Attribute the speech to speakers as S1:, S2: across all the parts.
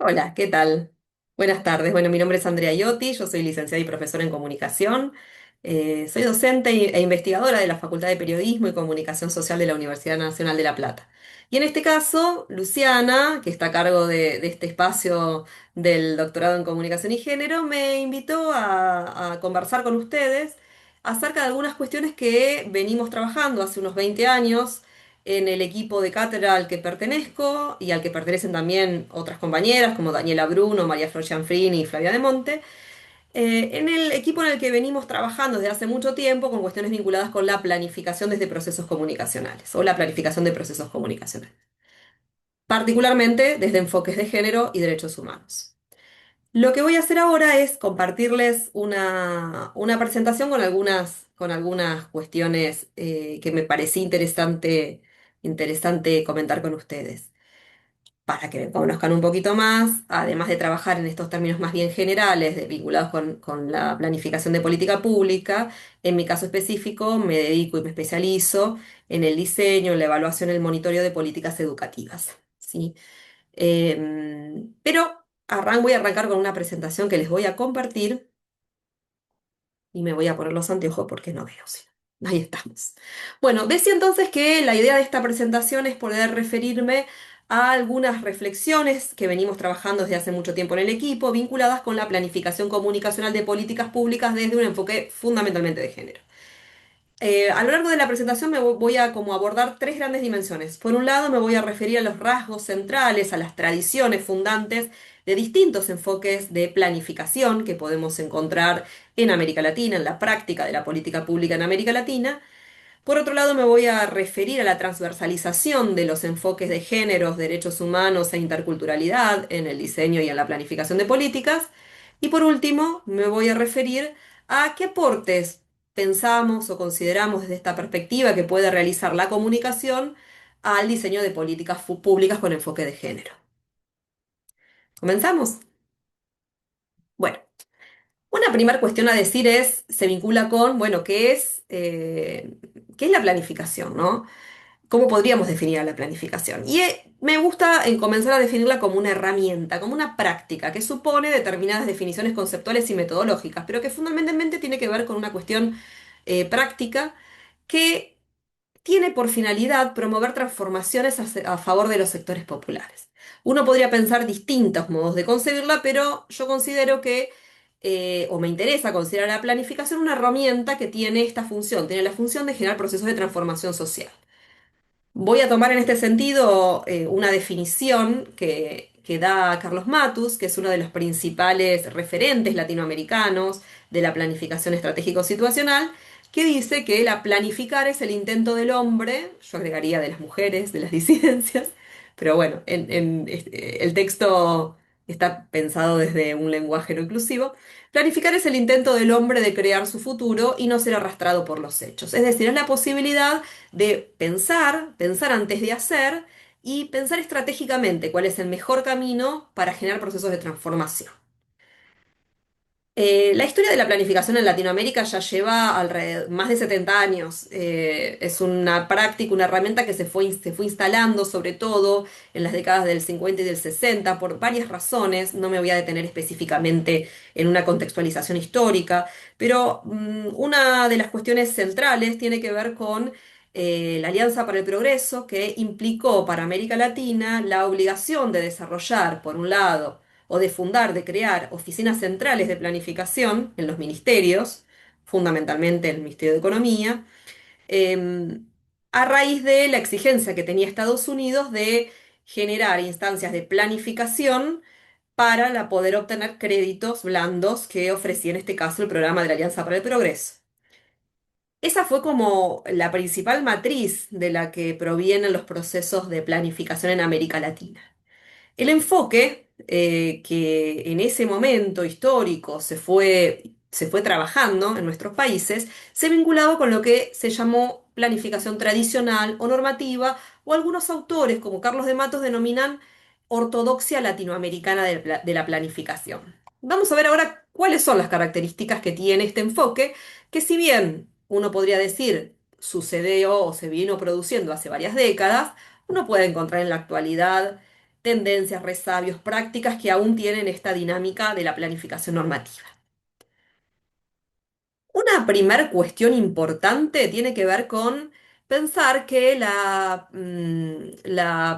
S1: Hola, ¿qué tal? Buenas tardes. Bueno, mi nombre es Andrea Iotti, yo soy licenciada y profesora en comunicación. Soy docente e investigadora de la Facultad de Periodismo y Comunicación Social de la Universidad Nacional de La Plata. Y en este caso, Luciana, que está a cargo de este espacio del doctorado en Comunicación y Género, me invitó a conversar con ustedes acerca de algunas cuestiones que venimos trabajando hace unos 20 años en el equipo de cátedra al que pertenezco y al que pertenecen también otras compañeras como Daniela Bruno, María Flor Gianfrini y Flavia De Monte, en el equipo en el que venimos trabajando desde hace mucho tiempo con cuestiones vinculadas con la planificación desde procesos comunicacionales o la planificación de procesos comunicacionales, particularmente desde enfoques de género y derechos humanos. Lo que voy a hacer ahora es compartirles una presentación con algunas cuestiones que me parecí interesante comentar con ustedes. Para que me conozcan un poquito más, además de trabajar en estos términos más bien generales vinculados con la planificación de política pública, en mi caso específico me dedico y me especializo en el diseño, en la evaluación, el monitoreo de políticas educativas. ¿Sí? Pero voy a arrancar con una presentación que les voy a compartir y me voy a poner los anteojos porque no veo. Sí. Ahí estamos. Bueno, decía entonces que la idea de esta presentación es poder referirme a algunas reflexiones que venimos trabajando desde hace mucho tiempo en el equipo, vinculadas con la planificación comunicacional de políticas públicas desde un enfoque fundamentalmente de género. A lo largo de la presentación voy a como abordar tres grandes dimensiones. Por un lado, me voy a referir a los rasgos centrales, a las tradiciones fundantes de distintos enfoques de planificación que podemos encontrar en América Latina, en la práctica de la política pública en América Latina. Por otro lado, me voy a referir a la transversalización de los enfoques de géneros, derechos humanos e interculturalidad en el diseño y en la planificación de políticas. Y por último, me voy a referir a qué aportes pensamos o consideramos desde esta perspectiva que puede realizar la comunicación al diseño de políticas públicas con enfoque de género. ¿Comenzamos? Bueno, una primera cuestión a decir se vincula con, bueno, qué es la planificación, ¿no? ¿Cómo podríamos definir a la planificación? Me gusta en comenzar a definirla como una herramienta, como una práctica que supone determinadas definiciones conceptuales y metodológicas, pero que fundamentalmente tiene que ver con una cuestión práctica que tiene por finalidad promover transformaciones a favor de los sectores populares. Uno podría pensar distintos modos de concebirla, pero yo considero o me interesa considerar la planificación una herramienta que tiene esta función, tiene la función de generar procesos de transformación social. Voy a tomar en este sentido una definición que da Carlos Matus, que es uno de los principales referentes latinoamericanos de la planificación estratégico-situacional, que dice que la planificar es el intento del hombre, yo agregaría de las mujeres, de las disidencias, pero bueno, el texto está pensado desde un lenguaje no inclusivo. Planificar es el intento del hombre de crear su futuro y no ser arrastrado por los hechos. Es decir, es la posibilidad de pensar antes de hacer y pensar estratégicamente cuál es el mejor camino para generar procesos de transformación. La historia de la planificación en Latinoamérica ya lleva más de 70 años. Es una práctica, una herramienta que se fue instalando sobre todo en las décadas del 50 y del 60 por varias razones. No me voy a detener específicamente en una contextualización histórica, pero una de las cuestiones centrales tiene que ver con la Alianza para el Progreso, que implicó para América Latina la obligación de desarrollar, por un lado, o de fundar, de crear oficinas centrales de planificación en los ministerios, fundamentalmente el Ministerio de Economía, eh, a raíz de la exigencia que tenía Estados Unidos de generar instancias de planificación para poder obtener créditos blandos que ofrecía en este caso el programa de la Alianza para el Progreso. Esa fue como la principal matriz de la que provienen los procesos de planificación en América Latina. El enfoque que en ese momento histórico se fue trabajando en nuestros países se vinculaba con lo que se llamó planificación tradicional o normativa, o algunos autores, como Carlos de Matos, denominan ortodoxia latinoamericana de la planificación. Vamos a ver ahora cuáles son las características que tiene este enfoque, que si bien uno podría decir sucedió o se vino produciendo hace varias décadas, uno puede encontrar en la actualidad tendencias, resabios, prácticas que aún tienen esta dinámica de la planificación normativa. Una primer cuestión importante tiene que ver con pensar que la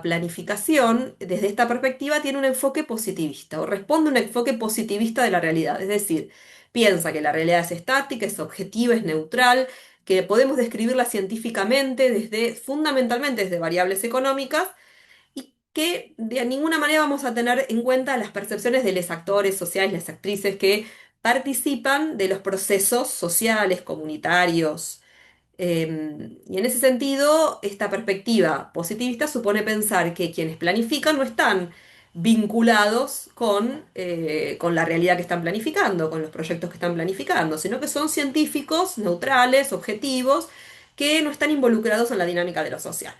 S1: planificación, desde esta perspectiva, tiene un enfoque positivista o responde a un enfoque positivista de la realidad. Es decir, piensa que la realidad es estática, es objetiva, es neutral, que podemos describirla científicamente fundamentalmente desde variables económicas y que de ninguna manera vamos a tener en cuenta las percepciones de los actores sociales, las actrices que participan de los procesos sociales, comunitarios. Y en ese sentido, esta perspectiva positivista supone pensar que quienes planifican no están vinculados con la realidad que están planificando, con los proyectos que están planificando, sino que son científicos neutrales, objetivos, que no están involucrados en la dinámica de lo social.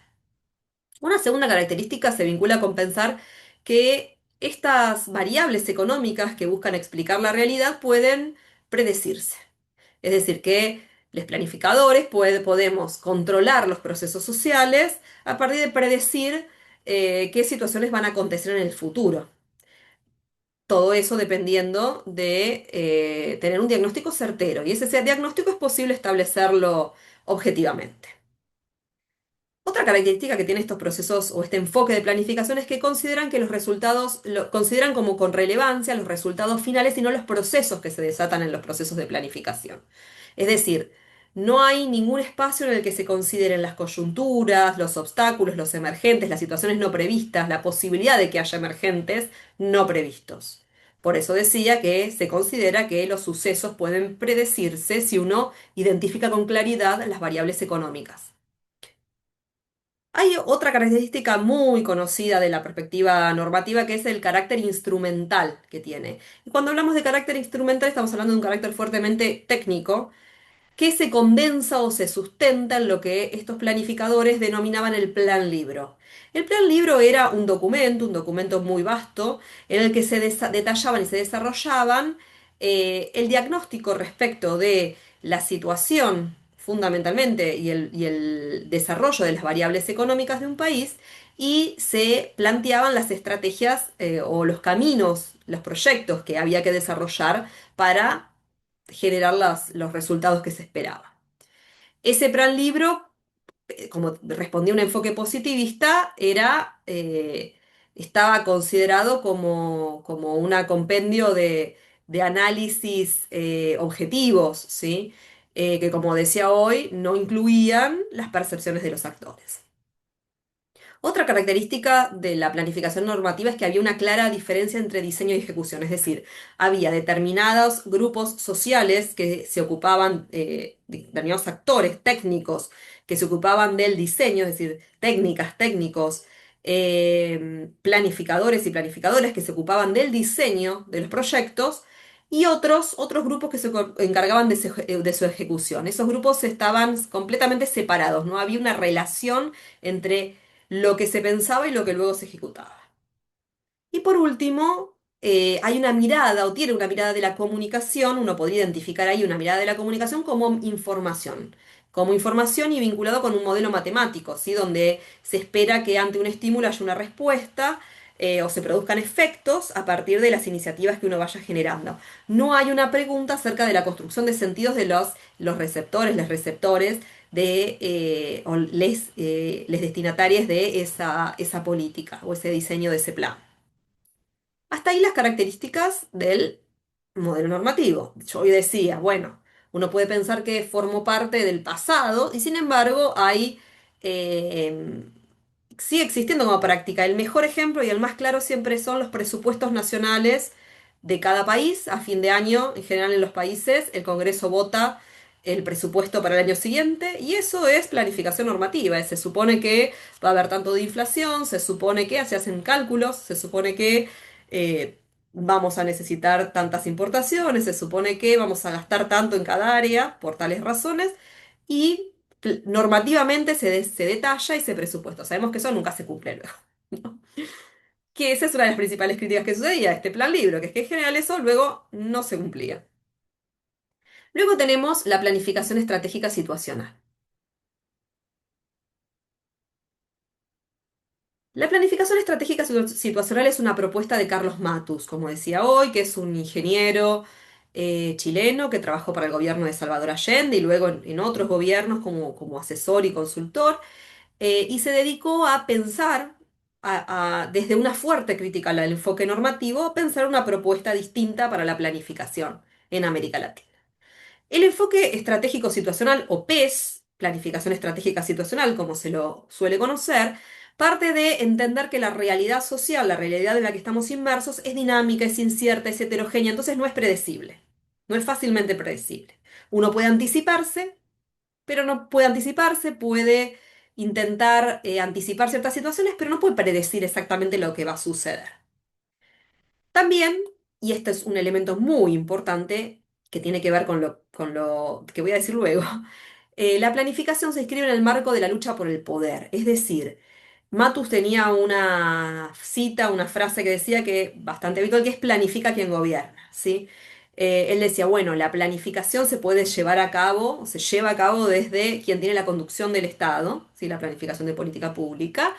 S1: Una segunda característica se vincula con pensar que estas variables económicas que buscan explicar la realidad pueden predecirse. Es decir, que los planificadores podemos controlar los procesos sociales a partir de predecir qué situaciones van a acontecer en el futuro. Todo eso dependiendo de tener un diagnóstico certero. Y ese diagnóstico es posible establecerlo objetivamente. Otra característica que tiene estos procesos o este enfoque de planificación es que consideran que los resultados, lo consideran como con relevancia los resultados finales y no los procesos que se desatan en los procesos de planificación. Es decir, no hay ningún espacio en el que se consideren las coyunturas, los obstáculos, los emergentes, las situaciones no previstas, la posibilidad de que haya emergentes no previstos. Por eso decía que se considera que los sucesos pueden predecirse si uno identifica con claridad las variables económicas. Hay otra característica muy conocida de la perspectiva normativa que es el carácter instrumental que tiene. Y cuando hablamos de carácter instrumental estamos hablando de un carácter fuertemente técnico que se condensa o se sustenta en lo que estos planificadores denominaban el plan libro. El plan libro era un documento muy vasto, en el que se detallaban y se desarrollaban el diagnóstico respecto de la situación fundamentalmente y el desarrollo de las variables económicas de un país y se planteaban las estrategias o los caminos, los proyectos que había que desarrollar para generar los resultados que se esperaban. Ese plan libro, como respondía a un enfoque positivista, estaba considerado como un compendio de análisis objetivos, ¿sí? Que como decía hoy, no incluían las percepciones de los actores. Otra característica de la planificación normativa es que había una clara diferencia entre diseño y ejecución, es decir, había determinados grupos sociales que se ocupaban, determinados actores técnicos que se ocupaban del diseño, es decir, técnicas, técnicos, planificadores y planificadoras que se ocupaban del diseño de los proyectos y otros grupos que encargaban de su ejecución. Esos grupos estaban completamente separados, no había una relación entre lo que se pensaba y lo que luego se ejecutaba. Y por último, hay una mirada o tiene una mirada de la comunicación, uno podría identificar ahí una mirada de la comunicación como información y vinculado con un modelo matemático, ¿sí? Donde se espera que ante un estímulo haya una respuesta o se produzcan efectos a partir de las iniciativas que uno vaya generando. No hay una pregunta acerca de la construcción de sentidos de los receptores, les receptores o les destinatarios de esa política o ese diseño de ese plan. Hasta ahí las características del modelo normativo. Yo hoy decía, bueno, uno puede pensar que formó parte del pasado y sin embargo eh, sigue existiendo como práctica. El mejor ejemplo y el más claro siempre son los presupuestos nacionales de cada país. A fin de año, en general en los países, el Congreso vota el presupuesto para el año siguiente y eso es planificación normativa. Se supone que va a haber tanto de inflación, se supone que se hacen cálculos, se supone que eh, vamos a necesitar tantas importaciones, se supone que vamos a gastar tanto en cada área por tales razones y normativamente se detalla y se presupuesta. Sabemos que eso nunca se cumple luego, ¿no? Que esa es una de las principales críticas que sucedía a este plan libro, que es que en general eso luego no se cumplía. Luego tenemos la planificación estratégica situacional. La planificación estratégica situacional es una propuesta de Carlos Matus, como decía hoy, que es un ingeniero chileno que trabajó para el gobierno de Salvador Allende y luego en otros gobiernos como asesor y consultor, y se dedicó a pensar, desde una fuerte crítica al enfoque normativo, a pensar una propuesta distinta para la planificación en América Latina. El enfoque estratégico situacional, o PES, planificación estratégica situacional, como se lo suele conocer, parte de entender que la realidad social, la realidad en la que estamos inmersos, es dinámica, es incierta, es heterogénea, entonces no es predecible, no es fácilmente predecible. Uno puede anticiparse, pero no puede anticiparse, puede intentar anticipar ciertas situaciones, pero no puede predecir exactamente lo que va a suceder. También, y este es un elemento muy importante que tiene que ver con lo que voy a decir luego, la planificación se inscribe en el marco de la lucha por el poder. Es decir, Matus tenía una cita, una frase que decía que bastante habitual, que es planifica quien gobierna, ¿sí? Él decía, bueno, la planificación se puede llevar a cabo, o se lleva a cabo desde quien tiene la conducción del Estado, ¿sí? La planificación de política pública,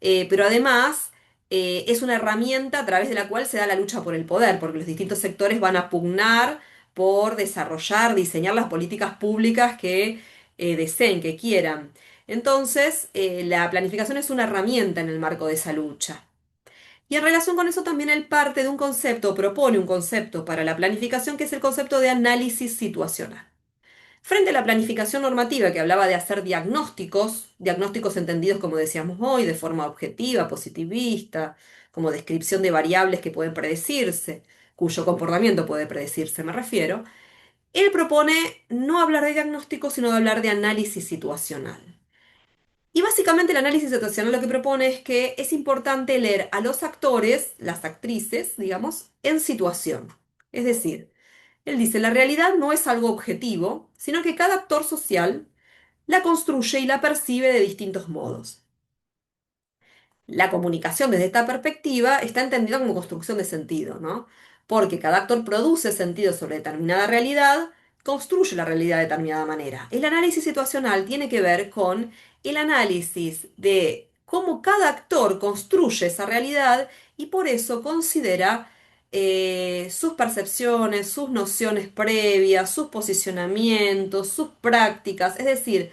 S1: pero además es una herramienta a través de la cual se da la lucha por el poder, porque los distintos sectores van a pugnar por desarrollar, diseñar las políticas públicas que deseen, que quieran. Entonces, la planificación es una herramienta en el marco de esa lucha. Y en relación con eso también él parte de un concepto, propone un concepto para la planificación, que es el concepto de análisis situacional. Frente a la planificación normativa que hablaba de hacer diagnósticos, diagnósticos entendidos como decíamos hoy, de forma objetiva, positivista, como descripción de variables que pueden predecirse, cuyo comportamiento puede predecirse, me refiero, él propone no hablar de diagnóstico, sino de hablar de análisis situacional. Y básicamente el análisis situacional lo que propone es que es importante leer a los actores, las actrices, digamos, en situación. Es decir, él dice, la realidad no es algo objetivo, sino que cada actor social la construye y la percibe de distintos modos. La comunicación desde esta perspectiva está entendida como construcción de sentido, ¿no? Porque cada actor produce sentido sobre determinada realidad, construye la realidad de determinada manera. El análisis situacional tiene que ver con el análisis de cómo cada actor construye esa realidad y por eso considera sus percepciones, sus nociones previas, sus posicionamientos, sus prácticas, es decir,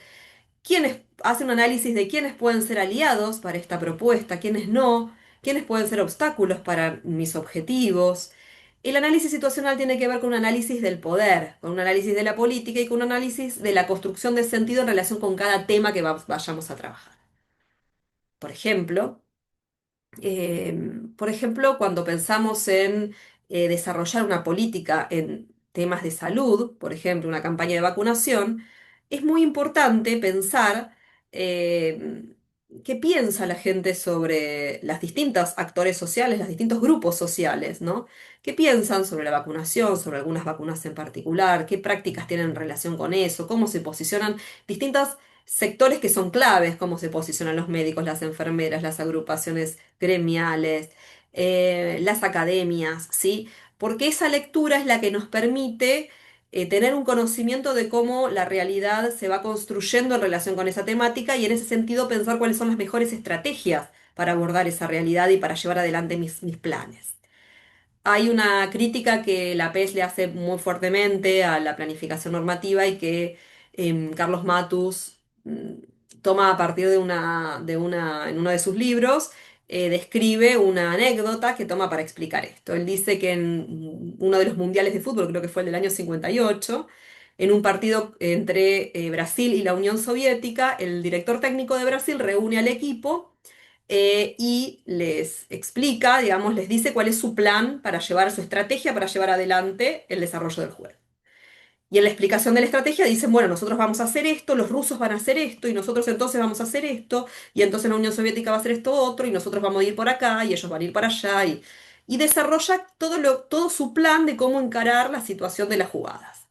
S1: quiénes hace un análisis de quiénes pueden ser aliados para esta propuesta, quiénes no, quiénes pueden ser obstáculos para mis objetivos. El análisis situacional tiene que ver con un análisis del poder, con un análisis de la política y con un análisis de la construcción de sentido en relación con cada tema que vayamos a trabajar. Por ejemplo, eh, cuando pensamos en desarrollar una política en temas de salud, por ejemplo, una campaña de vacunación, es muy importante pensar eh, qué piensa la gente sobre los distintos actores sociales, los distintos grupos sociales, ¿no? ¿Qué piensan sobre la vacunación, sobre algunas vacunas en particular? ¿Qué prácticas tienen en relación con eso? ¿Cómo se posicionan distintos sectores que son claves, cómo se posicionan los médicos, las enfermeras, las agrupaciones gremiales, las academias, ¿sí? Porque esa lectura es la que nos permite tener un conocimiento de cómo la realidad se va construyendo en relación con esa temática y en ese sentido pensar cuáles son las mejores estrategias para abordar esa realidad y para llevar adelante mis planes. Hay una crítica que la PES le hace muy fuertemente a la planificación normativa y que Carlos Matus toma a partir en uno de sus libros, describe una anécdota que toma para explicar esto. Él dice que en uno de los mundiales de fútbol, creo que fue el del año 58, en un partido entre Brasil y la Unión Soviética, el director técnico de Brasil reúne al equipo y les explica, digamos, les dice cuál es su plan para llevar su estrategia para llevar adelante el desarrollo del juego. Y en la explicación de la estrategia dicen, bueno, nosotros vamos a hacer esto, los rusos van a hacer esto, y nosotros entonces vamos a hacer esto, y entonces la Unión Soviética va a hacer esto otro, y nosotros vamos a ir por acá, y ellos van a ir para allá, y desarrolla todo su plan de cómo encarar la situación de las jugadas.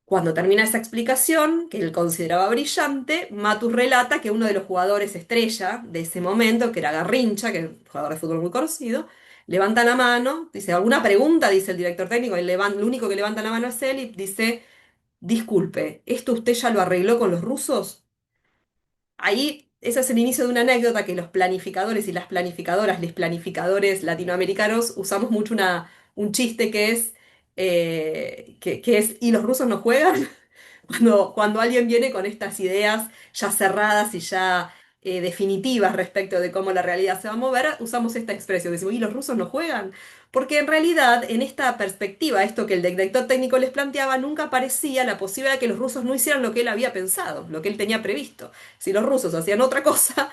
S1: Cuando termina esa explicación, que él consideraba brillante, Matus relata que uno de los jugadores estrella de ese momento, que era Garrincha, que es un jugador de fútbol muy conocido, levanta la mano, dice, ¿alguna pregunta? Dice el director técnico, lo único que levanta la mano es él y dice, disculpe, ¿esto usted ya lo arregló con los rusos? Ahí ese es el inicio de una anécdota que los planificadores y las planificadoras, les planificadores latinoamericanos, usamos mucho un chiste que es, que es, ¿y los rusos no juegan? Cuando alguien viene con estas ideas ya cerradas y ya definitivas respecto de cómo la realidad se va a mover, usamos esta expresión, decimos, ¿y los rusos no juegan? Porque en realidad, en esta perspectiva, esto que el director técnico les planteaba, nunca aparecía la posibilidad de que los rusos no hicieran lo que él había pensado, lo que él tenía previsto. Si los rusos hacían otra cosa,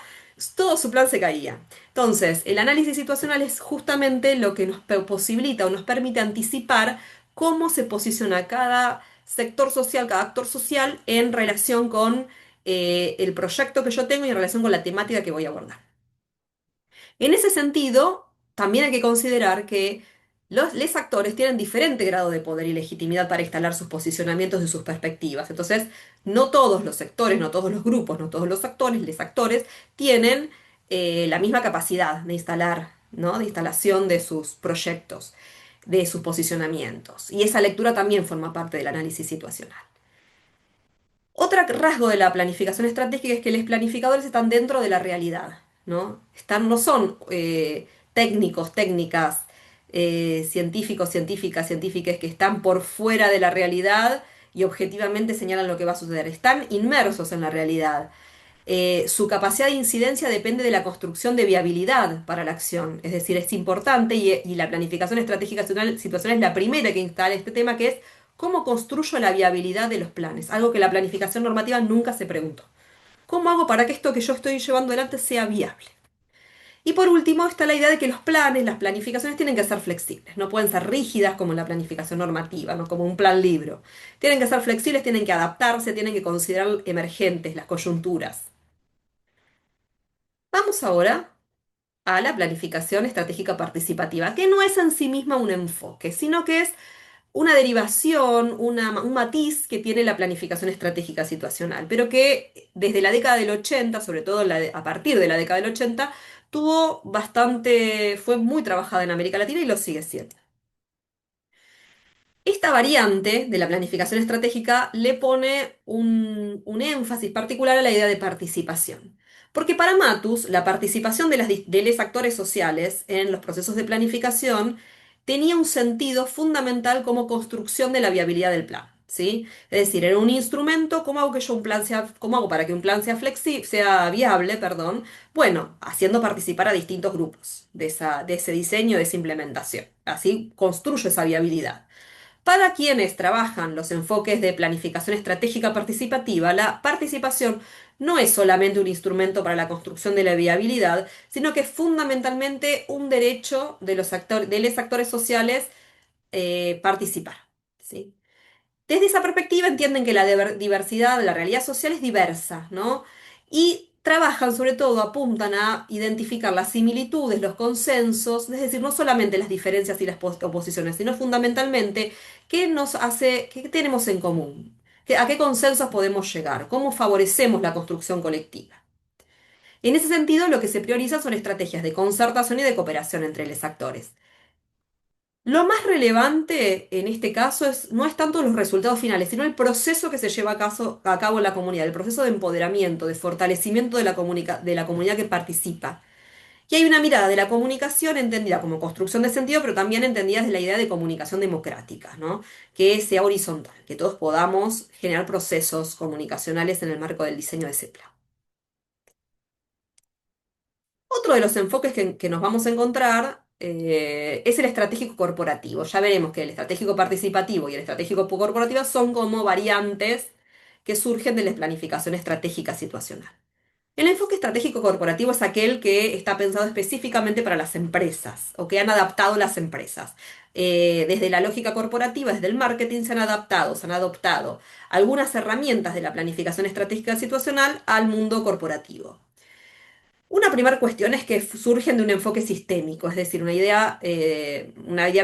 S1: todo su plan se caía. Entonces, el análisis situacional es justamente lo que nos posibilita o nos permite anticipar cómo se posiciona cada sector social, cada actor social en relación con el proyecto que yo tengo y en relación con la temática que voy a abordar. En ese sentido, también hay que considerar que los actores tienen diferente grado de poder y legitimidad para instalar sus posicionamientos y sus perspectivas. Entonces, no todos los sectores, no todos los grupos, no todos los actores, los actores tienen la misma capacidad de instalar, ¿no? De instalación de sus proyectos, de sus posicionamientos. Y esa lectura también forma parte del análisis situacional. Otro rasgo de la planificación estratégica es que los planificadores están dentro de la realidad, ¿no? No son técnicos, técnicas, científicos, científicas, científicas que están por fuera de la realidad y objetivamente señalan lo que va a suceder. Están inmersos en la realidad. Su capacidad de incidencia depende de la construcción de viabilidad para la acción. Es decir, es importante y la planificación estratégica situacional es la primera que instala este tema, que es cómo construyo la viabilidad de los planes, algo que la planificación normativa nunca se preguntó. ¿Cómo hago para que esto que yo estoy llevando adelante sea viable? Y por último está la idea de que los planes, las planificaciones tienen que ser flexibles, no pueden ser rígidas como la planificación normativa, no como un plan libro. Tienen que ser flexibles, tienen que adaptarse, tienen que considerar emergentes, las coyunturas. Vamos ahora a la planificación estratégica participativa, que no es en sí misma un enfoque, sino que es una derivación, un matiz que tiene la planificación estratégica situacional, pero que desde la década del 80, sobre todo a partir de la década del 80, fue muy trabajada en América Latina y lo sigue siendo. Esta variante de la planificación estratégica le pone un énfasis particular a la idea de participación. Porque para Matus, la participación de los actores sociales en los procesos de planificación tenía un sentido fundamental como construcción de la viabilidad del plan. ¿Sí? Es decir, era un instrumento, ¿cómo hago que yo un plan cómo hago para que un plan sea sea viable, perdón? Bueno, haciendo participar a distintos grupos de ese diseño, de esa implementación. Así construyo esa viabilidad. Para quienes trabajan los enfoques de planificación estratégica participativa, la participación no es solamente un instrumento para la construcción de la viabilidad, sino que es fundamentalmente un derecho de los actores sociales participar. ¿Sí? Desde esa perspectiva entienden que la diversidad, la realidad social es diversa, ¿no? Y trabajan, sobre todo, apuntan a identificar las similitudes, los consensos, es decir, no solamente las diferencias y las oposiciones, sino fundamentalmente qué tenemos en común, a qué consensos podemos llegar, cómo favorecemos la construcción colectiva. En ese sentido, lo que se prioriza son estrategias de concertación y de cooperación entre los actores. Lo más relevante en este caso no es tanto los resultados finales, sino el proceso que se lleva a cabo en la comunidad, el proceso de empoderamiento, de fortalecimiento de de la comunidad que participa. Y hay una mirada de la comunicación entendida como construcción de sentido, pero también entendida desde la idea de comunicación democrática, ¿no? Que sea horizontal, que todos podamos generar procesos comunicacionales en el marco del diseño de ese plan. Otro de los enfoques que nos vamos a encontrar es el estratégico corporativo. Ya veremos que el estratégico participativo y el estratégico corporativo son como variantes que surgen de la planificación estratégica situacional. El enfoque estratégico corporativo es aquel que está pensado específicamente para las empresas o que han adaptado las empresas. Desde la lógica corporativa, desde el marketing, se han adoptado algunas herramientas de la planificación estratégica situacional al mundo corporativo. Una primera cuestión es que surgen de un enfoque sistémico, es decir, una idea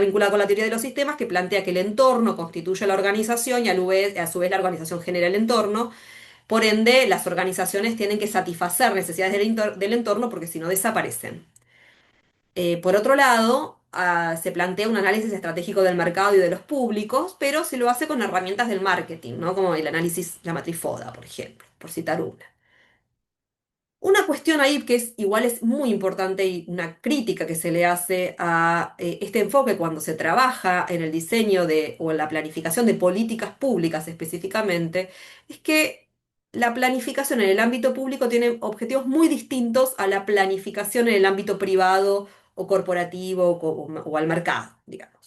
S1: vinculada con la teoría de los sistemas que plantea que el entorno constituye la organización y a su vez la organización genera el entorno. Por ende, las organizaciones tienen que satisfacer necesidades del entorno porque si no desaparecen. Por otro lado, se plantea un análisis estratégico del mercado y de los públicos, pero se lo hace con herramientas del marketing, ¿no? Como el análisis, la matriz FODA, por ejemplo, por citar una. Una cuestión ahí que es igual es muy importante y una crítica que se le hace a este enfoque cuando se trabaja en el diseño de, o en la planificación de políticas públicas específicamente, es que la planificación en el ámbito público tiene objetivos muy distintos a la planificación en el ámbito privado o corporativo o al mercado, digamos.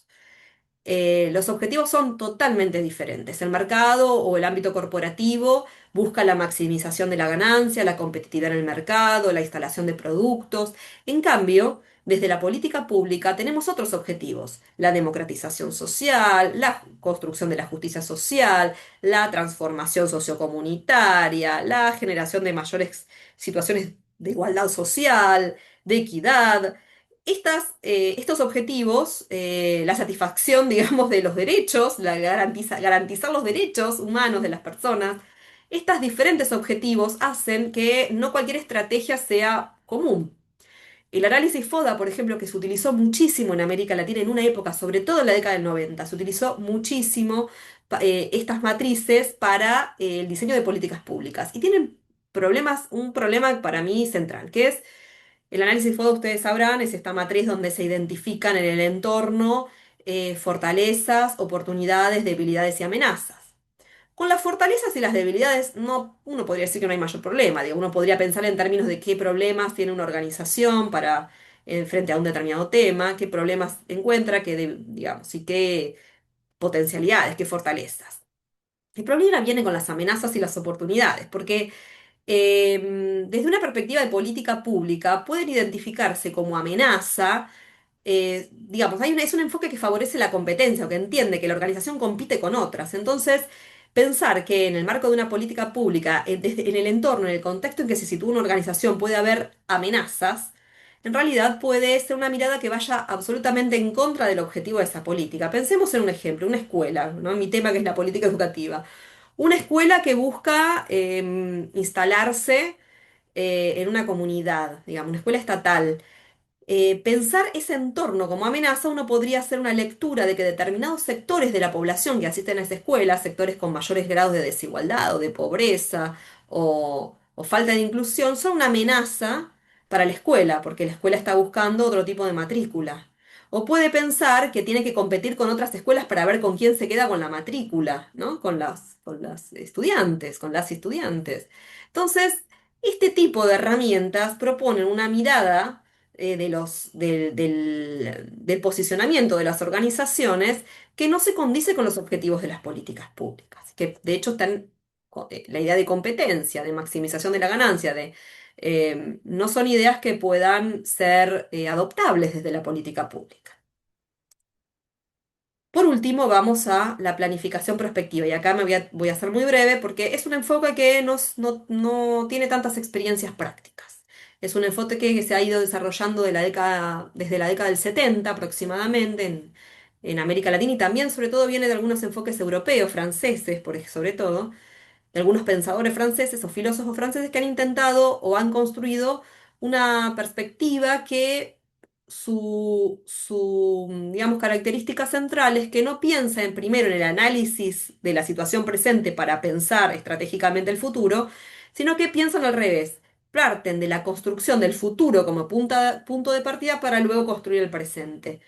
S1: Los objetivos son totalmente diferentes. El mercado o el ámbito corporativo busca la maximización de la ganancia, la competitividad en el mercado, la instalación de productos. En cambio, desde la política pública tenemos otros objetivos: la democratización social, la construcción de la justicia social, la transformación sociocomunitaria, la generación de mayores situaciones de igualdad social, de equidad. Estos objetivos, la satisfacción, digamos, de los derechos, garantizar los derechos humanos de las personas, estos diferentes objetivos hacen que no cualquier estrategia sea común. El análisis FODA, por ejemplo, que se utilizó muchísimo en América Latina en una época, sobre todo en la década del 90, se utilizó muchísimo estas matrices para el diseño de políticas públicas. Y tienen un problema para mí central, que es el análisis FODA, ustedes sabrán, es esta matriz donde se identifican en el entorno fortalezas, oportunidades, debilidades y amenazas. Con las fortalezas y las debilidades, no, uno podría decir que no hay mayor problema. Digo, uno podría pensar en términos de qué problemas tiene una organización para frente a un determinado tema, qué problemas encuentra, digamos, y qué potencialidades, qué fortalezas. El problema viene con las amenazas y las oportunidades, porque desde una perspectiva de política pública, pueden identificarse como amenaza, digamos, es un enfoque que favorece la competencia o que entiende que la organización compite con otras. Entonces, pensar que en el marco de una política pública, en el entorno, en el contexto en que se sitúa una organización, puede haber amenazas, en realidad puede ser una mirada que vaya absolutamente en contra del objetivo de esa política. Pensemos en un ejemplo, una escuela, ¿no? Mi tema que es la política educativa. Una escuela que busca instalarse en una comunidad, digamos, una escuela estatal. Pensar ese entorno como amenaza, uno podría hacer una lectura de que determinados sectores de la población que asisten a esa escuela, sectores con mayores grados de desigualdad o de pobreza o falta de inclusión, son una amenaza para la escuela, porque la escuela está buscando otro tipo de matrícula. O puede pensar que tiene que competir con otras escuelas para ver con quién se queda con la matrícula, ¿no? Con las estudiantes, con las estudiantes. Entonces, este tipo de herramientas proponen una mirada del posicionamiento de las organizaciones que no se condice con los objetivos de las políticas públicas, que de hecho están, la idea de competencia, de maximización de la ganancia, no son ideas que puedan ser adoptables desde la política pública. Por último, vamos a la planificación prospectiva, y acá voy a ser muy breve porque es un enfoque que no tiene tantas experiencias prácticas. Es un enfoque que se ha ido desarrollando desde la década del 70 aproximadamente en América Latina, y también sobre todo viene de algunos enfoques europeos, franceses, sobre todo, de algunos pensadores franceses o filósofos franceses que han intentado o han construido una perspectiva que digamos, característica central es que no piensa primero en el análisis de la situación presente para pensar estratégicamente el futuro, sino que piensan al revés. Parten de la construcción del futuro como punto de partida para luego construir el presente.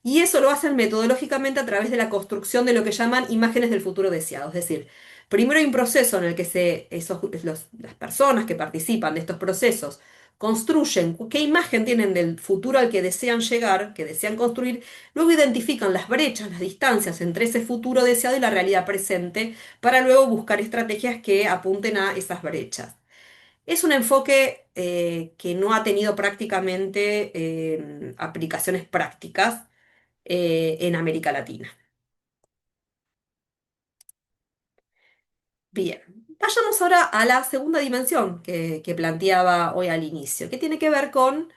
S1: Y eso lo hacen metodológicamente a través de la construcción de lo que llaman imágenes del futuro deseado. Es decir, primero hay un proceso en el que las personas que participan de estos procesos construyen qué imagen tienen del futuro al que desean llegar, que desean construir, luego identifican las brechas, las distancias entre ese futuro deseado y la realidad presente, para luego buscar estrategias que apunten a esas brechas. Es un enfoque que no ha tenido prácticamente aplicaciones prácticas en América Latina. Bien, vayamos ahora a la segunda dimensión que planteaba hoy al inicio, que tiene que ver con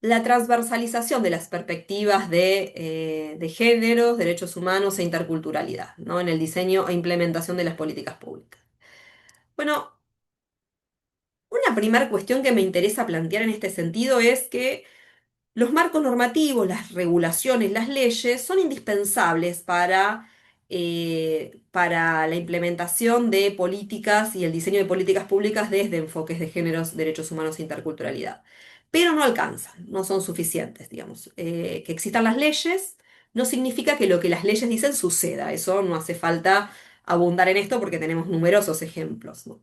S1: la transversalización de las perspectivas de géneros, derechos humanos e interculturalidad, ¿no? En el diseño e implementación de las políticas públicas. Bueno, una primera cuestión que me interesa plantear en este sentido es que los marcos normativos, las regulaciones, las leyes son indispensables para para la implementación de políticas y el diseño de políticas públicas desde enfoques de géneros, derechos humanos e interculturalidad. Pero no alcanzan, no son suficientes, digamos. Que existan las leyes no significa que lo que las leyes dicen suceda. Eso no hace falta abundar en esto porque tenemos numerosos ejemplos, ¿no?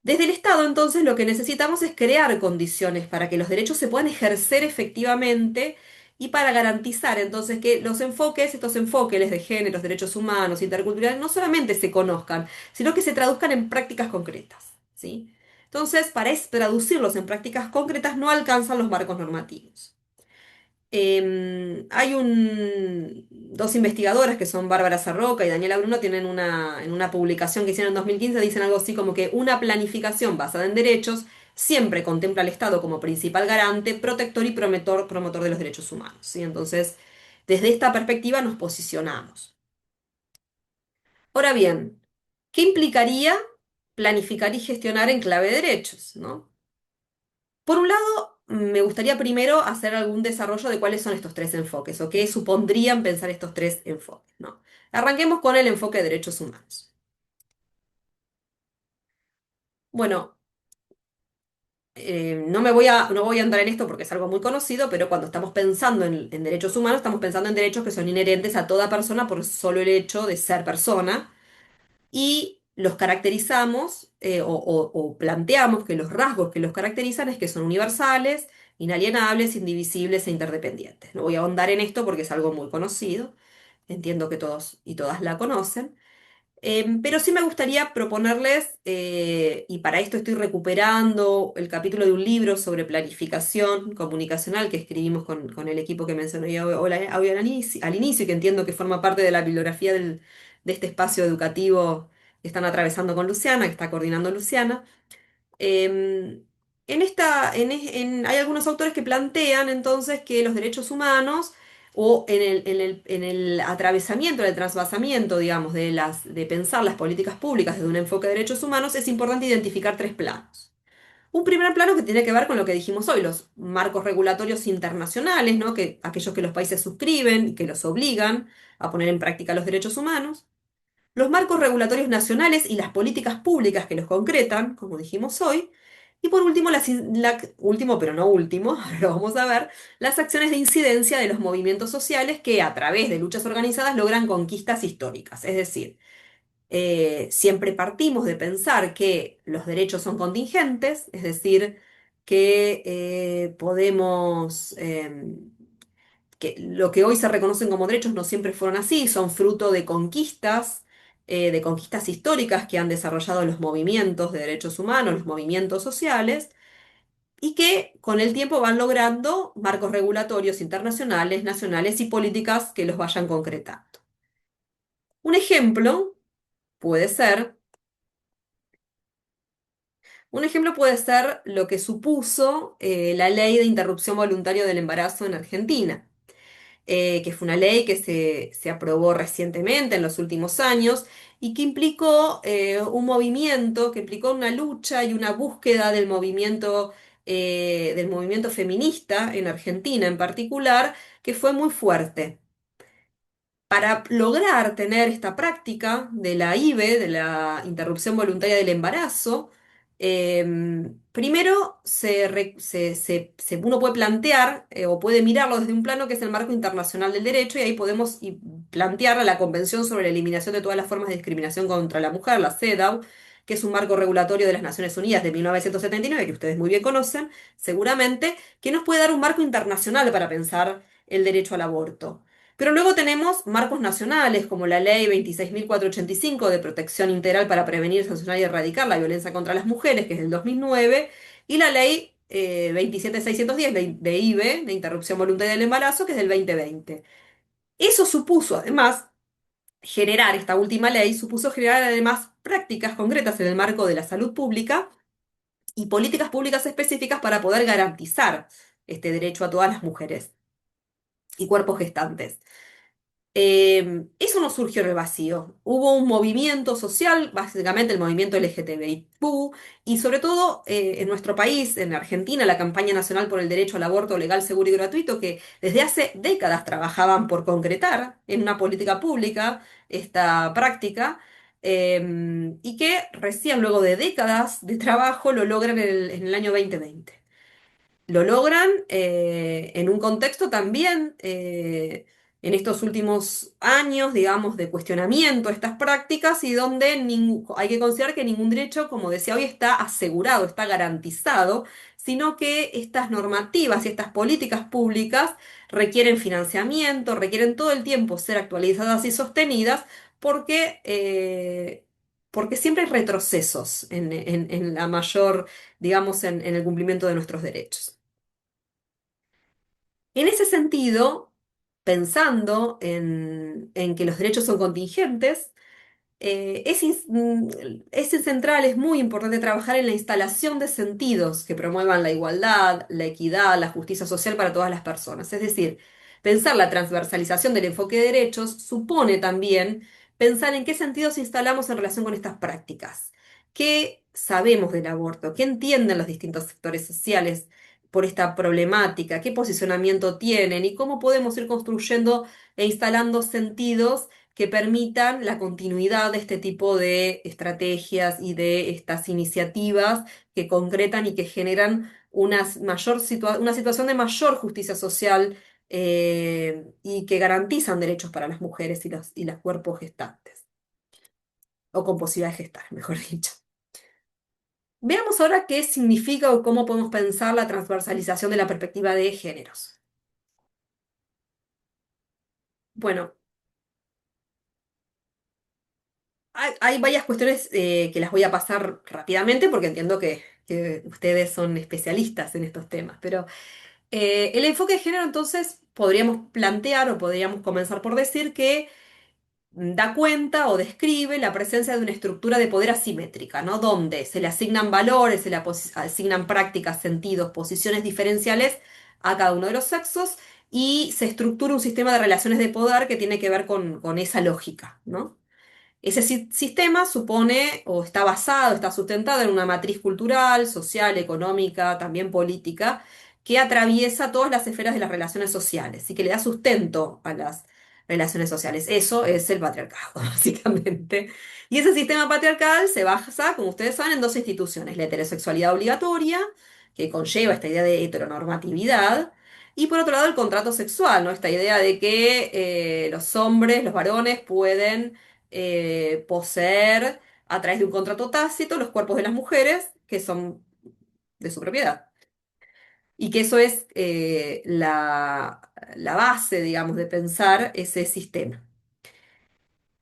S1: Desde el Estado, entonces, lo que necesitamos es crear condiciones para que los derechos se puedan ejercer efectivamente y para garantizar, entonces, que los enfoques, estos enfoques de géneros, derechos humanos, interculturales, no solamente se conozcan, sino que se traduzcan en prácticas concretas, ¿sí? Entonces, traducirlos en prácticas concretas no alcanzan los marcos normativos. Hay dos investigadoras que son Bárbara Sarroca y Daniela Bruno, tienen en una publicación que hicieron en 2015, dicen algo así como que una planificación basada en derechos siempre contempla al Estado como principal garante, protector y promotor de los derechos humanos, ¿sí? Entonces, desde esta perspectiva nos posicionamos. Ahora bien, ¿qué implicaría planificar y gestionar en clave de derechos, ¿no? Por un lado, me gustaría primero hacer algún desarrollo de cuáles son estos tres enfoques o qué supondrían pensar estos tres enfoques, ¿no? Arranquemos con el enfoque de derechos humanos. Bueno, no voy a entrar en esto porque es algo muy conocido, pero cuando estamos pensando en derechos humanos, estamos pensando en derechos que son inherentes a toda persona por solo el hecho de ser persona y los caracterizamos o planteamos que los rasgos que los caracterizan es que son universales, inalienables, indivisibles e interdependientes. No voy a ahondar en esto porque es algo muy conocido, entiendo que todos y todas la conocen. Pero sí me gustaría proponerles, y para esto estoy recuperando el capítulo de un libro sobre planificación comunicacional que escribimos con el equipo que mencioné hoy al inicio y que entiendo que forma parte de la bibliografía de este espacio educativo que están atravesando con Luciana, que está coordinando Luciana. Eh, hay algunos autores que plantean entonces que los derechos humanos o en el atravesamiento, en el trasvasamiento, digamos, de pensar las políticas públicas desde un enfoque de derechos humanos, es importante identificar tres planos. Un primer plano que tiene que ver con lo que dijimos hoy, los marcos regulatorios internacionales, ¿no? Que, aquellos que los países suscriben y que los obligan a poner en práctica los derechos humanos. Los marcos regulatorios nacionales y las políticas públicas que los concretan, como dijimos hoy. Y por último, último pero no último, ahora lo vamos a ver, las acciones de incidencia de los movimientos sociales que a través de luchas organizadas logran conquistas históricas. Es decir, siempre partimos de pensar que los derechos son contingentes, es decir, que podemos que lo que hoy se reconocen como derechos no siempre fueron así, son fruto de conquistas históricas que han desarrollado los movimientos de derechos humanos, los movimientos sociales, y que con el tiempo van logrando marcos regulatorios internacionales, nacionales y políticas que los vayan concretando. Un ejemplo puede ser, un ejemplo puede ser lo que supuso la ley de interrupción voluntaria del embarazo en Argentina. Que fue una ley que se aprobó recientemente, en los últimos años, y que implicó un movimiento, que implicó una lucha y una búsqueda del movimiento feminista en Argentina en particular, que fue muy fuerte. Para lograr tener esta práctica de la IVE, de la interrupción voluntaria del embarazo, primero uno puede plantear o puede mirarlo desde un plano que es el marco internacional del derecho y ahí podemos plantear la Convención sobre la Eliminación de todas las formas de discriminación contra la mujer, la CEDAW, que es un marco regulatorio de las Naciones Unidas de 1979, que ustedes muy bien conocen, seguramente, que nos puede dar un marco internacional para pensar el derecho al aborto. Pero luego tenemos marcos nacionales como la Ley 26.485 de Protección Integral para Prevenir, Sancionar y Erradicar la Violencia contra las Mujeres, que es del 2009, y la Ley 27.610 de IVE, de Interrupción Voluntaria del Embarazo, que es del 2020. Eso supuso, además, esta última ley supuso generar además prácticas concretas en el marco de la salud pública y políticas públicas específicas para poder garantizar este derecho a todas las mujeres y cuerpos gestantes. Eso no surgió en el vacío. Hubo un movimiento social, básicamente el movimiento LGTBIQ, y sobre todo en nuestro país, en Argentina, la campaña nacional por el derecho al aborto legal, seguro y gratuito, que desde hace décadas trabajaban por concretar en una política pública esta práctica, y que recién luego de décadas de trabajo lo logran en el año 2020. Lo logran en un contexto también, en estos últimos años, digamos, de cuestionamiento a estas prácticas y donde hay que considerar que ningún derecho, como decía hoy, está asegurado, está garantizado, sino que estas normativas y estas políticas públicas requieren financiamiento, requieren todo el tiempo ser actualizadas y sostenidas porque siempre hay retrocesos en la mayor, digamos, en el cumplimiento de nuestros derechos. En ese sentido, pensando en que los derechos son contingentes, es central, es muy importante trabajar en la instalación de sentidos que promuevan la igualdad, la equidad, la justicia social para todas las personas. Es decir, pensar la transversalización del enfoque de derechos supone también pensar en qué sentidos instalamos en relación con estas prácticas. ¿Qué sabemos del aborto? ¿Qué entienden los distintos sectores sociales por esta problemática? ¿Qué posicionamiento tienen? ¿Y cómo podemos ir construyendo e instalando sentidos que permitan la continuidad de este tipo de estrategias y de estas iniciativas que concretan y que generan una situación de mayor justicia social, y que garantizan derechos para las mujeres y los cuerpos gestantes, o con posibilidad de gestar, mejor dicho. Veamos ahora qué significa o cómo podemos pensar la transversalización de la perspectiva de géneros. Bueno, hay varias cuestiones que las voy a pasar rápidamente porque entiendo que ustedes son especialistas en estos temas, pero el enfoque de género entonces podríamos plantear o podríamos comenzar por decir que da cuenta o describe la presencia de una estructura de poder asimétrica, ¿no? Donde se le asignan valores, se le asignan prácticas, sentidos, posiciones diferenciales a cada uno de los sexos y se estructura un sistema de relaciones de poder que tiene que ver con esa lógica, ¿no? Ese sistema supone o está basado, está sustentado en una matriz cultural, social, económica, también política, que atraviesa todas las esferas de las relaciones sociales y que le da sustento a las relaciones sociales. Eso es el patriarcado, básicamente. Y ese sistema patriarcal se basa, como ustedes saben, en dos instituciones: la heterosexualidad obligatoria, que conlleva esta idea de heteronormatividad, y por otro lado el contrato sexual, ¿no? Esta idea de que los hombres, los varones, pueden poseer a través de un contrato tácito los cuerpos de las mujeres que son de su propiedad. Y que eso es la base, digamos, de pensar ese sistema.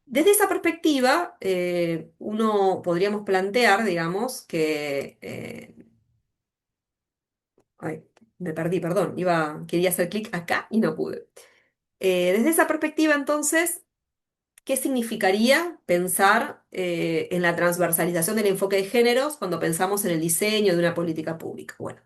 S1: Desde esa perspectiva, uno podríamos plantear, digamos, que... ay, me perdí, perdón, quería hacer clic acá y no pude. Desde esa perspectiva, entonces, ¿qué significaría pensar en la transversalización del enfoque de géneros cuando pensamos en el diseño de una política pública? Bueno,